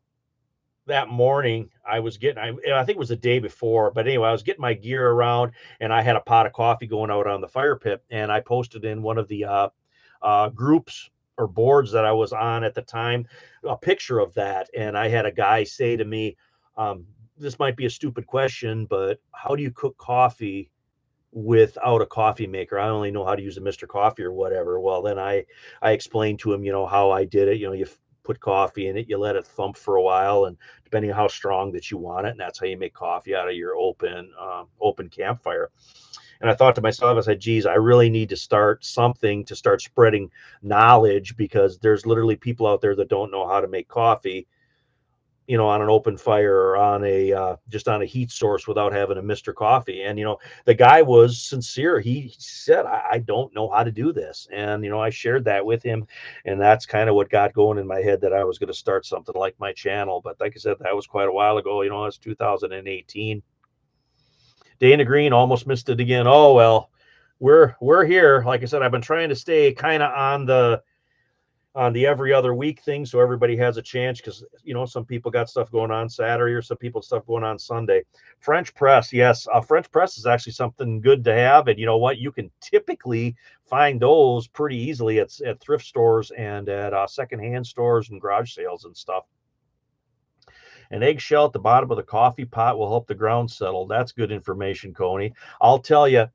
that morning I was getting, I think it was the day before, but anyway, I was getting my gear around, and I had a pot of coffee going out on the fire pit, and I posted in one of the groups or boards that I was on at the time a picture of that, and I had a guy say to me, "This might be a stupid question, but how do you cook coffee without a coffee maker? I only know how to use a Mr. Coffee or whatever." Well, then I explained to him, how I did it. You put coffee in it, you let it thump for a while, and depending on how strong that you want it, and that's how you make coffee out of your open campfire. And I thought to myself, I said, geez, I really need to start something to start spreading knowledge, because there's literally people out there that don't know how to make coffee, on an open fire or on a just on a heat source without having a Mr. Coffee. And the guy was sincere. He said, I don't know how to do this. And I shared that with him, and that's kind of what got going in my head that I was going to start something like my channel. But like I said, that was quite a while ago. It's 2018. Dana Green almost missed it again. Oh well, we're here. Like I said, I've been trying to stay kind of on the every other week thing, so everybody has a chance, because some people got stuff going on Saturday, or some people stuff going on Sunday. French press, yes, French press is actually something good to have, and you know what, you can typically find those pretty easily at thrift stores and at secondhand stores and garage sales and stuff. An eggshell at the bottom of the coffee pot will help the ground settle. That's good information, Coney. I'll tell you,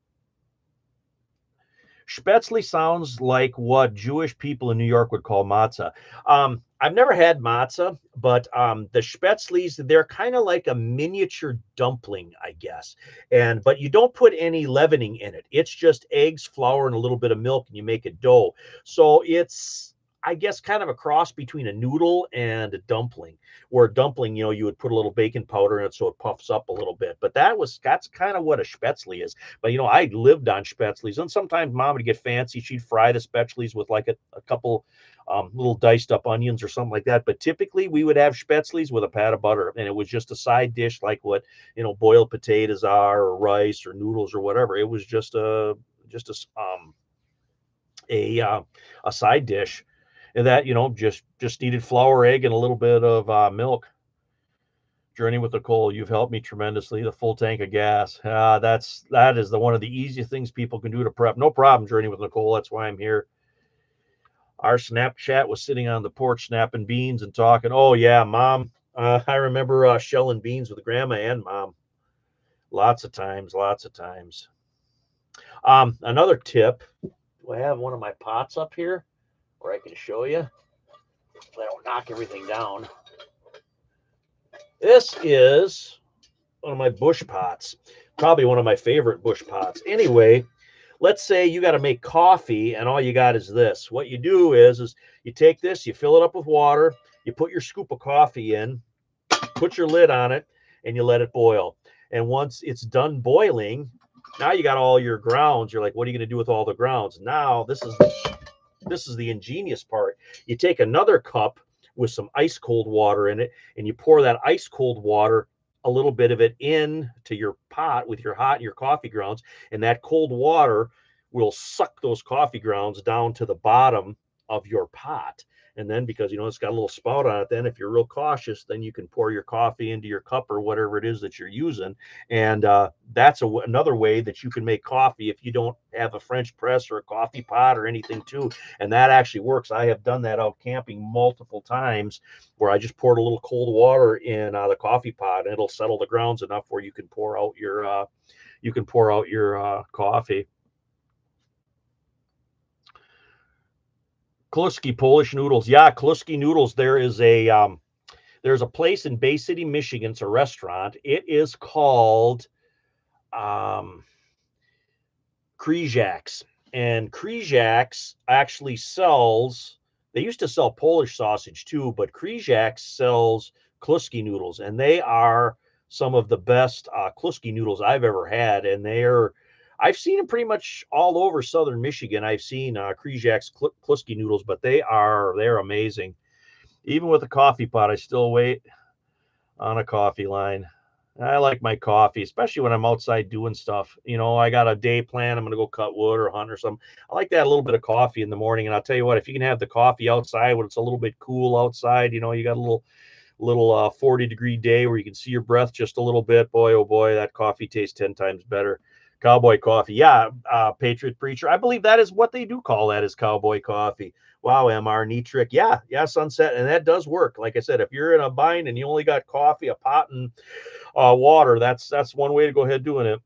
Spätzle sounds like what Jewish people in New York would call matzah. I've never had matzah, but the Spätzles, they're kind of like a miniature dumpling, I guess. But you don't put any leavening in it. It's just eggs, flour, and a little bit of milk, and you make a dough. So it's, I guess, kind of a cross between a noodle and a dumpling, where a dumpling, you would put a little baking powder in it so it puffs up a little bit. But that's kind of what a Spätzle is. But I lived on Spätzles, and sometimes Mom would get fancy. She'd fry the Spätzles with like a couple little diced up onions or something like that. But typically we would have Spätzles with a pat of butter, and it was just a side dish like what boiled potatoes are, or rice, or noodles, or whatever. It was just a side dish, and that just needed flour, egg, and a little bit of milk. Journey with Nicole, you've helped me tremendously. The full tank of gas. That is one of the easiest things people can do to prep. No problem, Journey with Nicole. That's why I'm here. Our Snapchat was sitting on the porch snapping beans and talking. Oh yeah, Mom. I remember shelling beans with Grandma and Mom. Lots of times, lots of times. Another tip. Do I have one of my pots up here where I can show you? So I don't knock everything down. This is one of my bush pots. Probably one of my favorite bush pots. Anyway, let's say you got to make coffee and all you got is this. What you do is you take this, you fill it up with water, you put your scoop of coffee in, put your lid on it, and you let it boil. And once it's done boiling, now you got all your grounds. You're like, what are you going to do with all the grounds? Now this is the ingenious part. You take another cup with some ice cold water in it, and you pour that ice cold water, a little bit of it, in to your pot with your coffee grounds, and that cold water will suck those coffee grounds down to the bottom of your pot. And then, because it's got a little spout on it, then if you're real cautious, then you can pour your coffee into your cup or whatever it is that you're using. And that's another way that you can make coffee if you don't have a French press or a coffee pot or anything too. And that actually works. I have done that out camping multiple times, where I just poured a little cold water in the coffee pot, and it'll settle the grounds enough where you can pour out your coffee. Kluski Polish noodles. Yeah, Kluski noodles. There's a place in Bay City, Michigan. It's a restaurant. It is called Krzyak's. And Krzyak's actually sells, they used to sell Polish sausage too, but Krzyak's sells Kluski noodles, and they are some of the best Kluski noodles I've ever had. And I've seen them pretty much all over southern Michigan. I've seen Krzyak's Kluski noodles, but they're amazing. Even with a coffee pot, I still wait on a coffee line. I like my coffee, especially when I'm outside doing stuff. I got a day plan. I'm going to go cut wood or hunt or something. I like that little bit of coffee in the morning. And I'll tell you what, if you can have the coffee outside when it's a little bit cool outside, you got a little 40-degree day where you can see your breath just a little bit. Boy, oh boy, that coffee tastes 10 times better. Cowboy coffee. Yeah, Patriot Preacher. I believe that is what they do call that, is cowboy coffee. Wow, MR, neat trick. Yeah, Sunset. And that does work. Like I said, if you're in a bind and you only got coffee, a pot, and water, that's one way to go ahead doing it.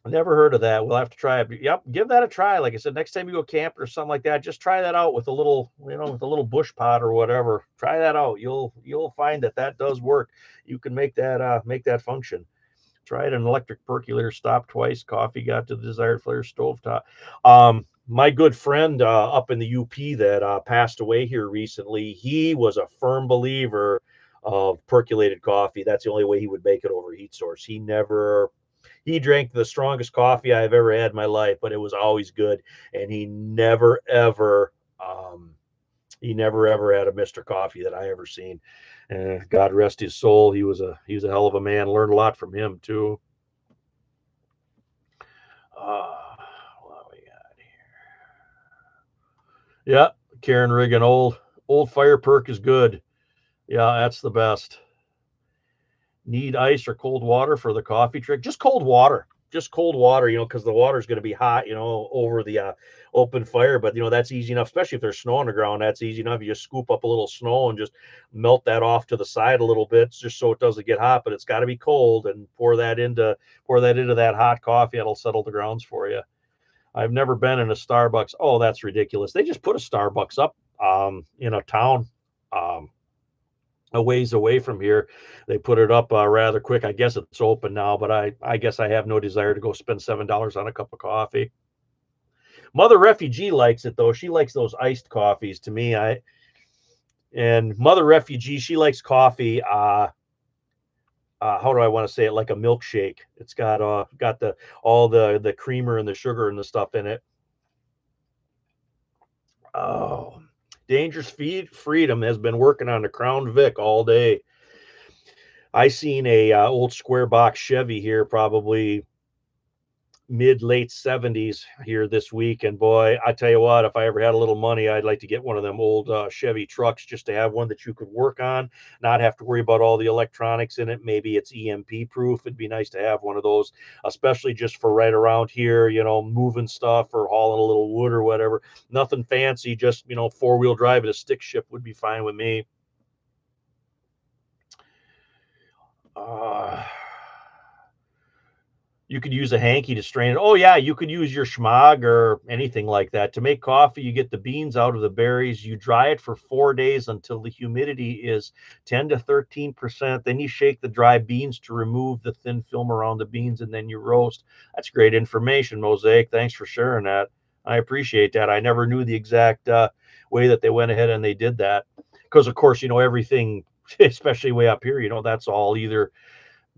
Never heard of that. We'll have to try it. Yep, give that a try. Like I said, next time you go camping or something like that, just try that out with a little, with a little bush pot or whatever. Try that out. You'll find that does work. You can make that function. Tried an electric percolator, stopped twice. Coffee got to the desired flavor. Stovetop. My good friend up in the UP that passed away here recently, he was a firm believer of percolated coffee. That's the only way he would make it over heat source. He drank the strongest coffee I've ever had in my life, but it was always good. And he never ever had a Mr. Coffee that I ever seen. And God rest his soul. He was a hell of a man. Learned a lot from him too. What we got here? Yeah, Karen Riggin, old fire perk is good. Yeah, that's the best. Need ice or cold water for the coffee trick? Just cold water. Just cold water, because the water is going to be hot, over the open fire. But, that's easy enough, especially if there's snow on the ground. That's easy enough. You just scoop up a little snow and just melt that off to the side a little bit, just so it doesn't get hot. But it's got to be cold, and pour that into that hot coffee. It'll settle the grounds for you. I've never been in a Starbucks. Oh, that's ridiculous. They just put a Starbucks up in a town a ways away from here. They put it up rather quick. I guess it's open now, but I guess I have no desire to go spend $7 on a cup of coffee. Mother Refugee likes it though. She likes those iced coffees. To me, and Mother Refugee, she likes coffee. How do I want to say it? Like a milkshake. It's got all the creamer and the sugar and the stuff in it. Oh, Dangerous Freedom has been working on the Crown Vic all day. I seen a old square box Chevy here, probably mid-late 70s here this week. And boy, I tell you what, if I ever had a little money, I'd like to get one of them old Chevy trucks just to have one that you could work on, not have to worry about all the electronics in it. Maybe it's EMP proof. It'd be nice to have one of those, especially just for right around here, moving stuff or hauling a little wood or whatever. Nothing fancy, just, four-wheel drive and a stick shift would be fine with me. Uh, You could use a hanky to strain it. Oh yeah, you could use your schmog or anything like that. To make coffee, you get the beans out of the berries, you dry it for 4 days until the humidity is 10 to 13%. Then you shake the dry beans to remove the thin film around the beans, and then you roast. That's great information, Mosaic. Thanks for sharing that. I appreciate that. I never knew the exact way that they went ahead and they did that. Because, of course, everything, especially way up here, that's all either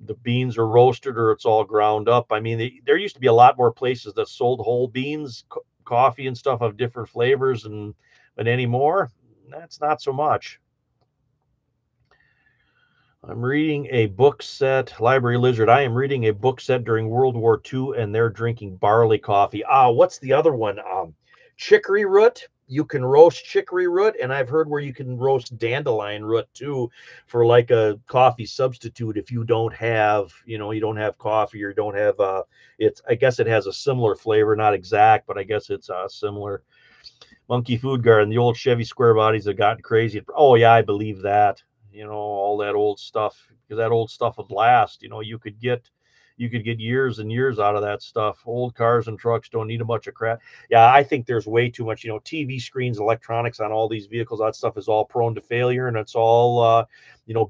the beans are roasted or it's all ground up. I mean, there used to be a lot more places that sold whole beans, coffee and stuff of different flavors, but anymore, that's not so much. I'm reading a book set, Library Lizard. I am reading a book set during World War II, and they're drinking barley coffee. What's the other one? Chicory root. You can roast chicory root, and I've heard where you can roast dandelion root too, for like a coffee substitute if you don't have, you don't have coffee or don't have I guess it has a similar flavor, not exact, but I guess it's similar. Monkey Food Garden, the old Chevy square bodies have gotten crazy. Oh yeah, I believe that. All that old stuff, because that old stuff would last. You could get years and years out of that stuff. Old cars and trucks don't need a bunch of crap. Yeah, I think there's way too much. TV screens, electronics on all these vehicles. That stuff is all prone to failure, and it's all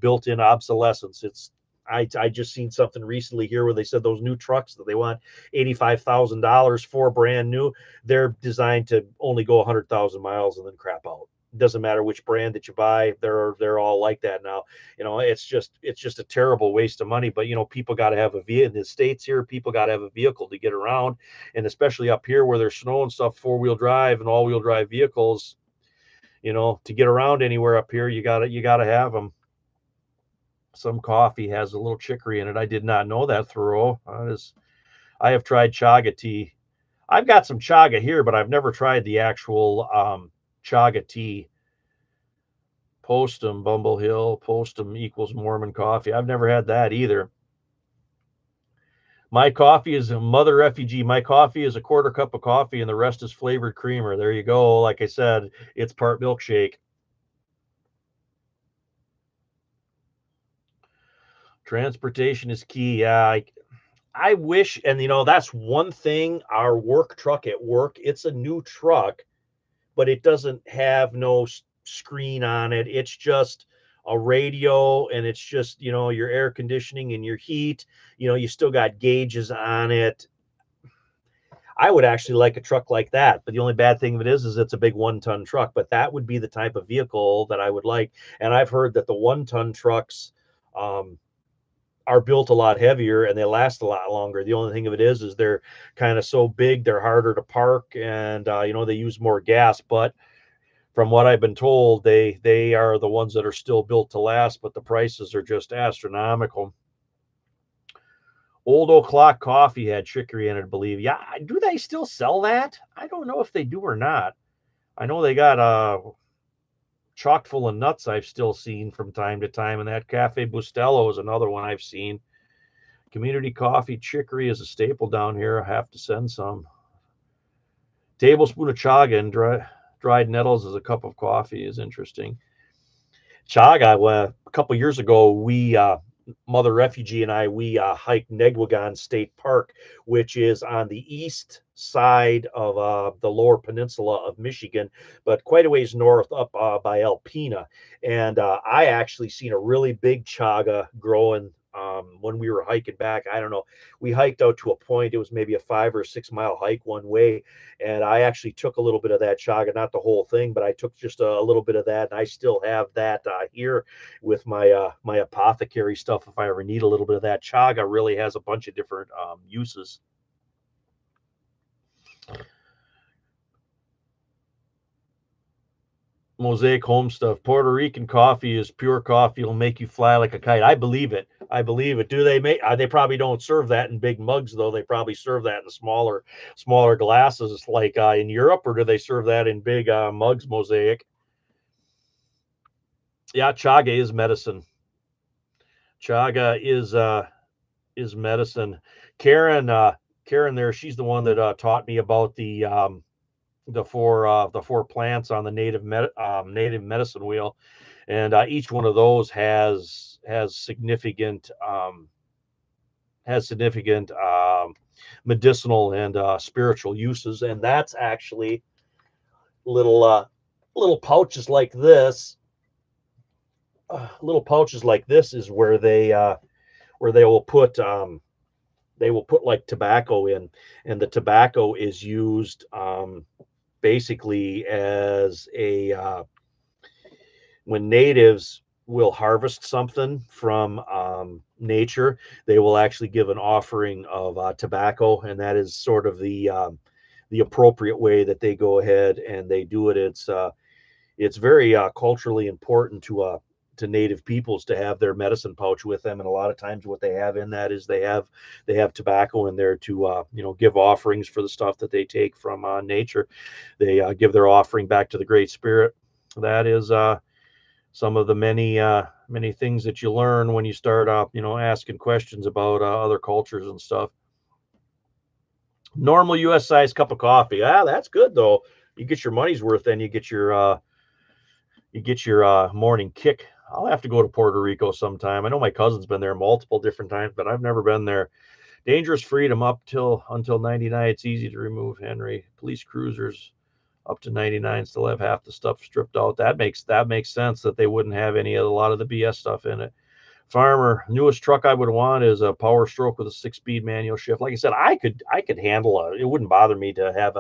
built-in obsolescence. I just seen something recently here where they said those new trucks that they want $85,000 for brand new, they're designed to only go 100,000 miles and then crap out. It doesn't matter which brand that you buy, they're all like that now. It's just a terrible waste of money. But people got to have a vehicle in the States here. People got to have a vehicle to get around, and especially up here where there's snow and stuff, four-wheel drive and all-wheel drive vehicles. To get around anywhere up here, you gotta have them. Some coffee has a little chicory in it. I did not know that, Thoreau. I have tried chaga tea. I've got some chaga here, but I've never tried the actual chaga tea. Postum, Bumble Hill, Postum equals Mormon coffee. I've never had that either. My coffee is a mother refugee. My coffee is a quarter cup of coffee and the rest is flavored creamer. There you go. Like I said, it's part milkshake. Transportation is key. Yeah, I wish, and that's one thing. Our work truck at work, it's a new truck, but it doesn't have no screen on it. It's just a radio, and it's just, your air conditioning and your heat. You still got gauges on it. I would actually like a truck like that, but the only bad thing of it is it's a big 1-ton truck. But that would be the type of vehicle that I would like. And I've heard that the 1-ton trucks um, are built a lot heavier and they last a lot longer. The only thing of it is they're kind of so big, they're harder to park, and they use more gas. But from what I've been told, they are the ones that are still built to last, but the prices are just astronomical. Old O'Clock Coffee had chicory in it, I believe. Yeah, do they still sell that? I don't know if they do or not. I know they got chock full of nuts I've still seen from time to time, and that Cafe Bustelo is another one I've seen. Community coffee chicory is a staple down here. I have to send some. Tablespoon of chaga and dried nettles as a cup of coffee is interesting. Chaga, well, a couple years ago, Mother Refugee and we hiked Negwagon State Park, which is on the east side of the lower peninsula of Michigan, but quite a ways north up by Alpena. And I actually seen a really big chaga growing when we were hiking back. I don't know. We hiked out to a point. It was maybe a 5 or 6 mile hike one way. And I actually took a little bit of that chaga, not the whole thing, but I took just a little bit of that. And I still have that here with my apothecary stuff. If I ever need a little bit of that, chaga really has a bunch of different uses. Mosaic home stuff. Puerto Rican coffee is pure coffee. It'll make you fly like a kite. I believe it. I believe it. Do they make? They probably don't serve that in big mugs though. They probably serve that in smaller glasses, like in Europe, or do they serve that in big mugs? Mosaic. Yeah, chaga is medicine. Chaga is medicine. Karen, Karen, there. She's the one that taught me about the four plants on the native medicine wheel, and each one of those has significant medicinal and spiritual uses, and that's actually little little pouches like this. Little pouches like this is where they will put like tobacco in, and the tobacco is used basically as a when natives will harvest something from nature, they will actually give an offering of tobacco, and that is sort of the appropriate way that they go ahead and they do it. It's very culturally important to native peoples to have their medicine pouch with them, and a lot of times what they have in that is they have tobacco in there to give offerings for the stuff that they take from nature. They give their offering back to the Great Spirit. That is some of the many things that you learn when you start asking questions about other cultures and stuff. Normal U.S. size cup of coffee. That's good though. You get your money's worth. Then you get your morning kick. I'll have to go to Puerto Rico sometime. I know my cousin's been there multiple different times, but I've never been there. Dangerous freedom up till until 99. It's easy to remove, Henry. Police cruisers up to 99 still have half the stuff stripped out. That makes sense that they wouldn't have a lot of the BS stuff in it. Farmer, newest truck I would want is a Power Stroke with a 6-speed manual shift. Like I said, I could handle it. It wouldn't bother me to have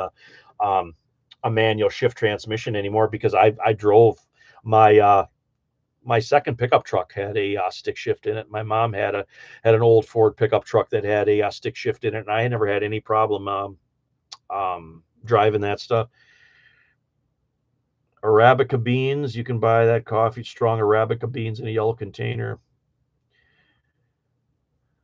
um, a manual shift transmission anymore, because I drove my my second pickup truck had a stick shift in it. My mom had an old Ford pickup truck that had a stick shift in it, and I never had any problem driving that stuff. Arabica beans, you can buy that coffee strong Arabica beans in a yellow container.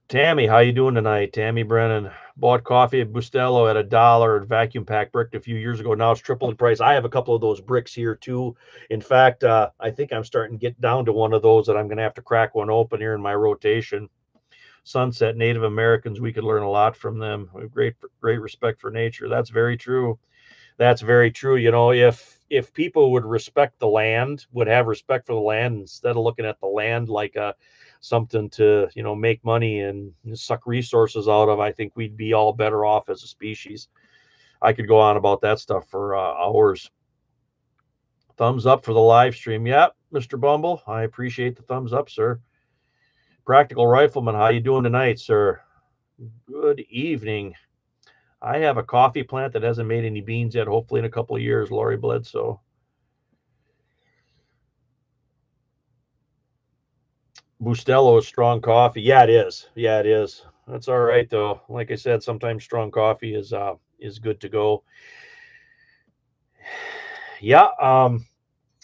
Tammy, how you doing tonight? Tammy Brennan bought coffee at Bustelo at $1 at vacuum pack brick a few years ago. Now it's triple in price. I have a couple of those bricks here too. In fact, I think I'm starting to get down to one of those that I'm going to have to crack one open here in my rotation. Sunset, Native Americans, we could learn a lot from them. We have great respect for nature. That's very true. That's very true. If people would respect the land, would have respect for the land instead of looking at the land like something to make money and suck resources out of, I think we'd be all better off as a species. I could go on about that stuff for hours. Thumbs up for the live stream. Yep, Mr. Bumble, I appreciate the thumbs up, sir. Practical Rifleman, how you doing tonight, sir? Good evening. I have a coffee plant that hasn't made any beans yet. Hopefully in a couple of years, Lori Bledsoe. Bustelo is strong coffee. Yeah, it is. Yeah, it is. That's all right though. Like I said, sometimes strong coffee is good to go. Yeah.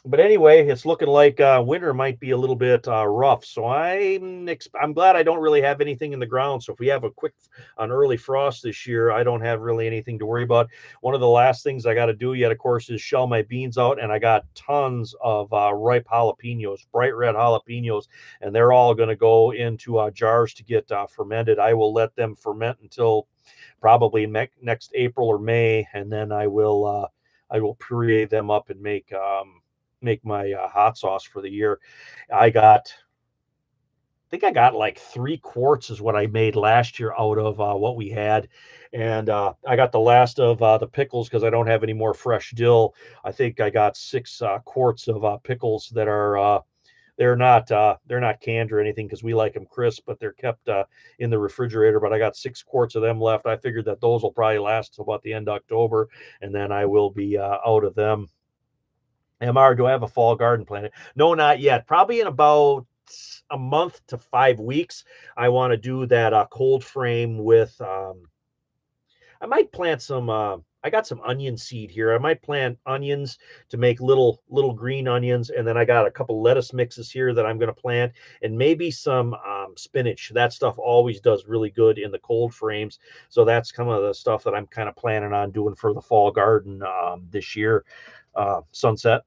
But anyway, it's looking like winter might be a little bit rough. So I'm glad I don't really have anything in the ground. So if we have an early frost this year, I don't have really anything to worry about. One of the last things I got to do yet, of course, is shell my beans out, and I got tons of ripe jalapenos, bright red jalapenos, and they're all going to go into jars to get fermented. I will let them ferment until probably next April or May, and then I will puree them up and make my hot sauce for the year. I think I got like 3 quarts is what I made last year out of what we had. And I got the last of the pickles because I don't have any more fresh dill. I think I got 6 quarts of pickles that are they're not canned or anything because we like them crisp, but they're kept in the refrigerator. But I got 6 quarts of them left. I figured that those will probably last till about the end of October, and then I will be out of them. MR, do I have a fall garden planted? No, not yet. Probably in about a month to 5 weeks. I want to do that cold frame with. I might plant some. I got some onion seed here. I might plant onions to make little green onions, and then I got a couple lettuce mixes here that I'm going to plant, and maybe some spinach. That stuff always does really good in the cold frames. So that's kind of the stuff that I'm kind of planning on doing for the fall garden this year. Sunset.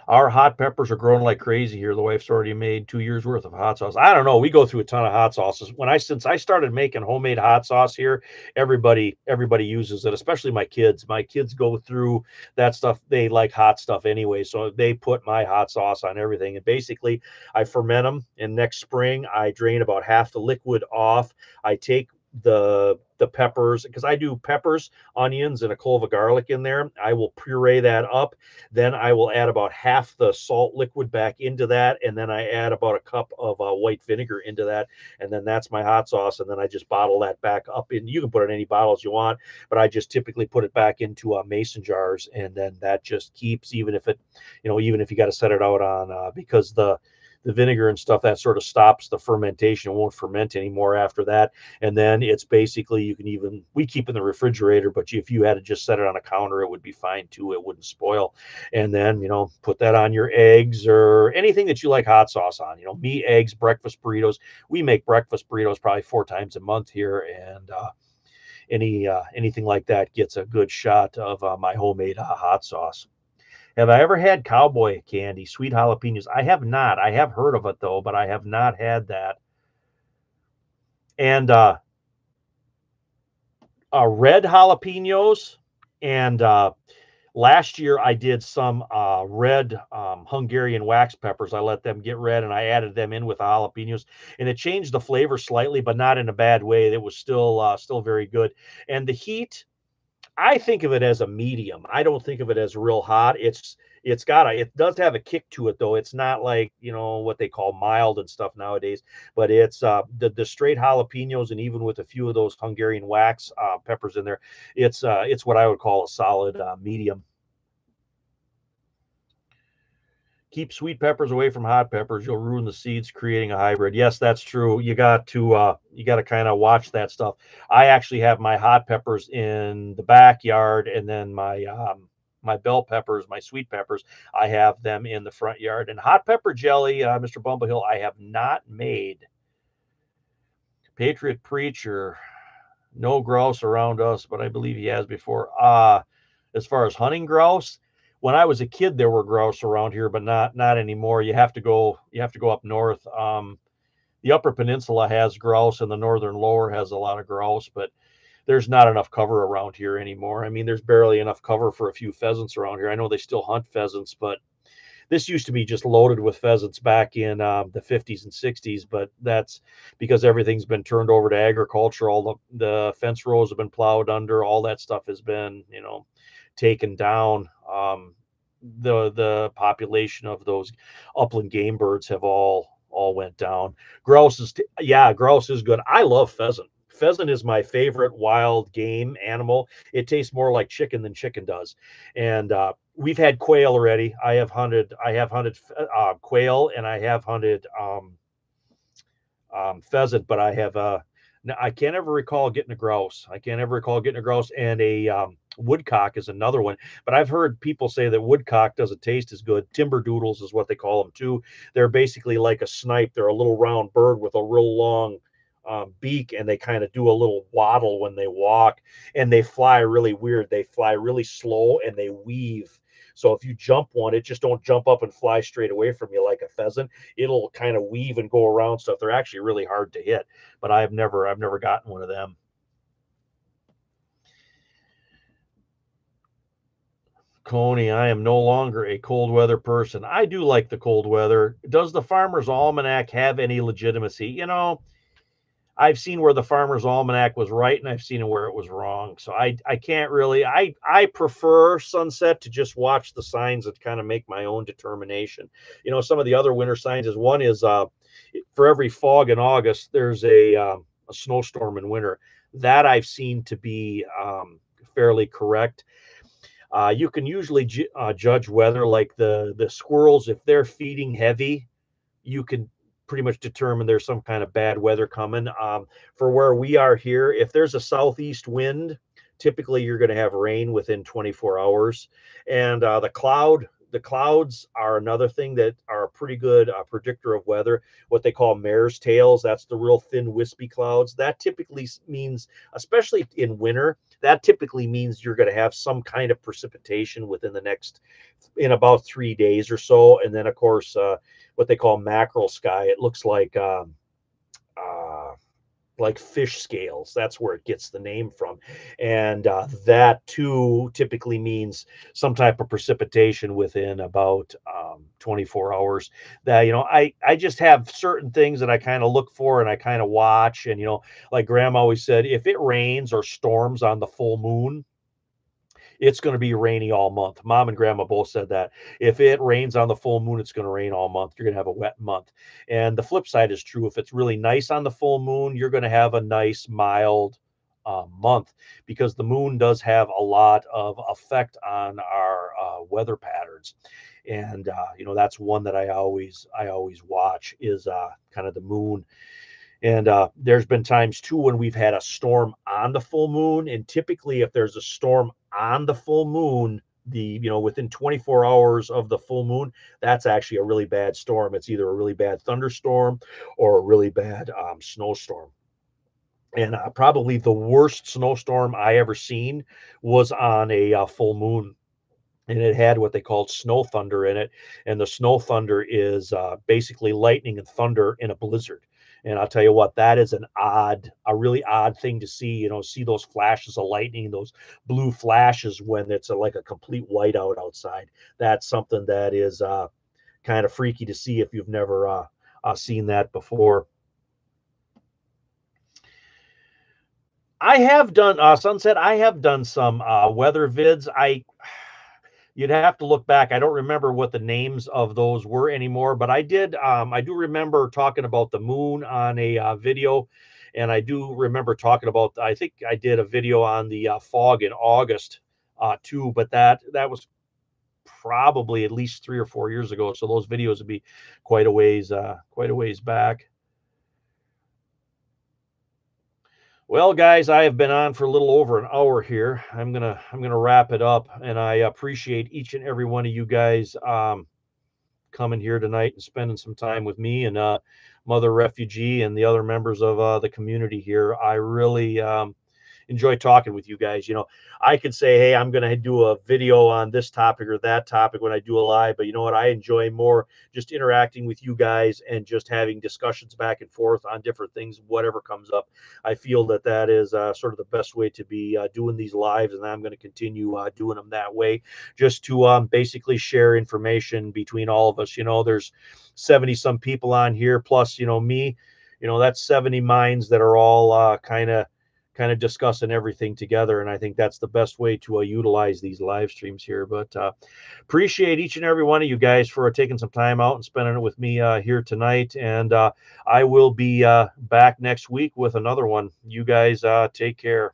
Our hot peppers are growing like crazy here. The wife's already made 2 years worth of hot sauce. I don't know. We go through a ton of hot sauces. Since I started making homemade hot sauce here, everybody uses it, especially my kids. My kids go through that stuff. They like hot stuff anyway, so they put my hot sauce on everything. And basically, I ferment them, and next spring I drain about half the liquid off. I take the peppers, because I do peppers, onions, and a clove of garlic in there. I will puree that up. Then I will add about half the salt liquid back into that, and then I add about a cup of white vinegar into that, and then that's my hot sauce. And then I just bottle that back up in. You can put it in any bottles you want, but I just typically put it back into mason jars, and then that just keeps, even if even if you got to set it out on because the vinegar and stuff, that sort of stops the fermentation. It won't ferment anymore after that. And then it's basically, we keep in the refrigerator, but if you had to just set it on a counter, it would be fine too. It wouldn't spoil. And then, put that on your eggs or anything that you like hot sauce on, meat, eggs, breakfast burritos. We make breakfast burritos probably 4 times a month here. And, anything like that gets a good shot of my homemade hot sauce. Have I ever had cowboy candy, sweet jalapenos? I have not. I have heard of it though, but I have not had that. And red jalapenos. And last year I did some red Hungarian wax peppers. I let them get red and I added them in with the jalapenos, and it changed the flavor slightly, but not in a bad way. It was still very good. And the heat, I think of it as a medium. I don't think of it as real hot. It does have a kick to it though. It's not like, what they call mild and stuff nowadays, but it's the straight jalapenos, and even with a few of those Hungarian wax peppers in there, it's what I would call a solid medium. Keep sweet peppers away from hot peppers. You'll ruin the seeds creating a hybrid. Yes, that's true. You got to kind of watch that stuff. I actually have my hot peppers in the backyard, and then my bell peppers, my sweet peppers, I have them in the front yard. And hot pepper jelly, Mr. Bumblehill, I have not made. Patriot Preacher, no grouse around us, but I believe he has before. As far as hunting grouse, when I was a kid, there were grouse around here, but not anymore. You have to go up north. The Upper Peninsula has grouse, and the northern lower has a lot of grouse, but there's not enough cover around here anymore. I mean, there's barely enough cover for a few pheasants around here. I know they still hunt pheasants, but this used to be just loaded with pheasants back in the 50s and 60s, but that's because everything's been turned over to agriculture. All the fence rows have been plowed under. All that stuff has been, taken down. The population of those upland game birds have all went down. Grouse is good. I love pheasant. Pheasant is my favorite wild game animal. It tastes more like chicken than chicken does. And we've had quail already. I have hunted quail, and I have hunted pheasant, but I can't ever recall getting a grouse. And a woodcock is another one. But I've heard people say that woodcock doesn't taste as good. Timber doodles is what they call them too. They're basically like a snipe. They're a little round bird with a real long beak, and they kind of do a little waddle when they walk, and they fly really weird. They fly really slow, and they weave. So if you jump one, it just don't jump up and fly straight away from you like a pheasant. It'll kind of weave and go around stuff. They're actually really hard to hit, but I've never gotten one of them. Coney, I am no longer a cold weather person. I do like the cold weather. Does the Farmer's Almanac have any legitimacy? I've seen where the Farmer's Almanac was right, and I've seen where it was wrong. So I can't really. I prefer sunset to just watch the signs and kind of make my own determination. Some of the other winter signs is one is for every fog in August, there's a snowstorm in winter. That I've seen to be fairly correct. You can usually judge weather, like the squirrels, if they're feeding heavy, you can pretty much determine there's some kind of bad weather coming. For where we are here, if there's a southeast wind typically you're going to have rain within 24 hours. And the clouds are another thing that are a pretty good predictor of weather. What they call mare's tails, that's the real thin, wispy clouds. That typically means, especially in winter, that typically means you're going to have some kind of precipitation within the next, in about 3 days or so. And then, of course, what they call mackerel sky, it looks uh, like fish scales. That's where it gets the name from. And that too typically means some type of precipitation within about 24 hours. That, I just have certain things that I kind of look for and I kind of watch. And, like Grandma always said, if it rains or storms on the full moon, it's going to be rainy all month. Mom and Grandma both said that. If it rains on the full moon, it's going to rain all month. You're going to have a wet month. And the flip side is true. If it's really nice on the full moon, you're going to have a nice, mild month, because the moon does have a lot of effect on our weather patterns. And that's one that I always watch, is kind of the moon. And there's been times too when we've had a storm on the full moon. And typically, if there's a storm on the full moon, within 24 hours of the full moon, that's actually a really bad storm. It's either a really bad thunderstorm or a really bad snowstorm. And probably the worst snowstorm I ever seen was on a full moon. And it had what they called snow thunder in it. And the snow thunder is basically lightning and thunder in a blizzard. And I'll tell you what, that is a really odd thing to see, see those flashes of lightning, those blue flashes when it's like a complete whiteout outside. That's something that is kind of freaky to see if you've never seen that before. I have done Sunset. I have done some weather vids. You'd have to look back. I don't remember what the names of those were anymore, but I did. I do remember talking about the moon on a video, and I do remember talking about. I think I did a video on the fog in August too, but that was probably at least 3 or 4 years ago. So those videos would be quite a ways back. Well, guys, I have been on for a little over an hour here. I'm gonna wrap it up, and I appreciate each and every one of you guys coming here tonight and spending some time with me and Mother Refugee and the other members of the community here. I really enjoy talking with you guys. I could say, hey, I'm going to do a video on this topic or that topic when I do a live, but you know what? I enjoy more just interacting with you guys and just having discussions back and forth on different things, whatever comes up. I feel that is sort of the best way to be doing these lives, and I'm going to continue doing them that way, just to basically share information between all of us. There's 70 some people on here, plus, me, that's 70 minds that are all kind of discussing everything together. And I think that's the best way to utilize these live streams here. But appreciate each and every one of you guys for taking some time out and spending it with me here tonight. And I will be back next week with another one. You guys take care.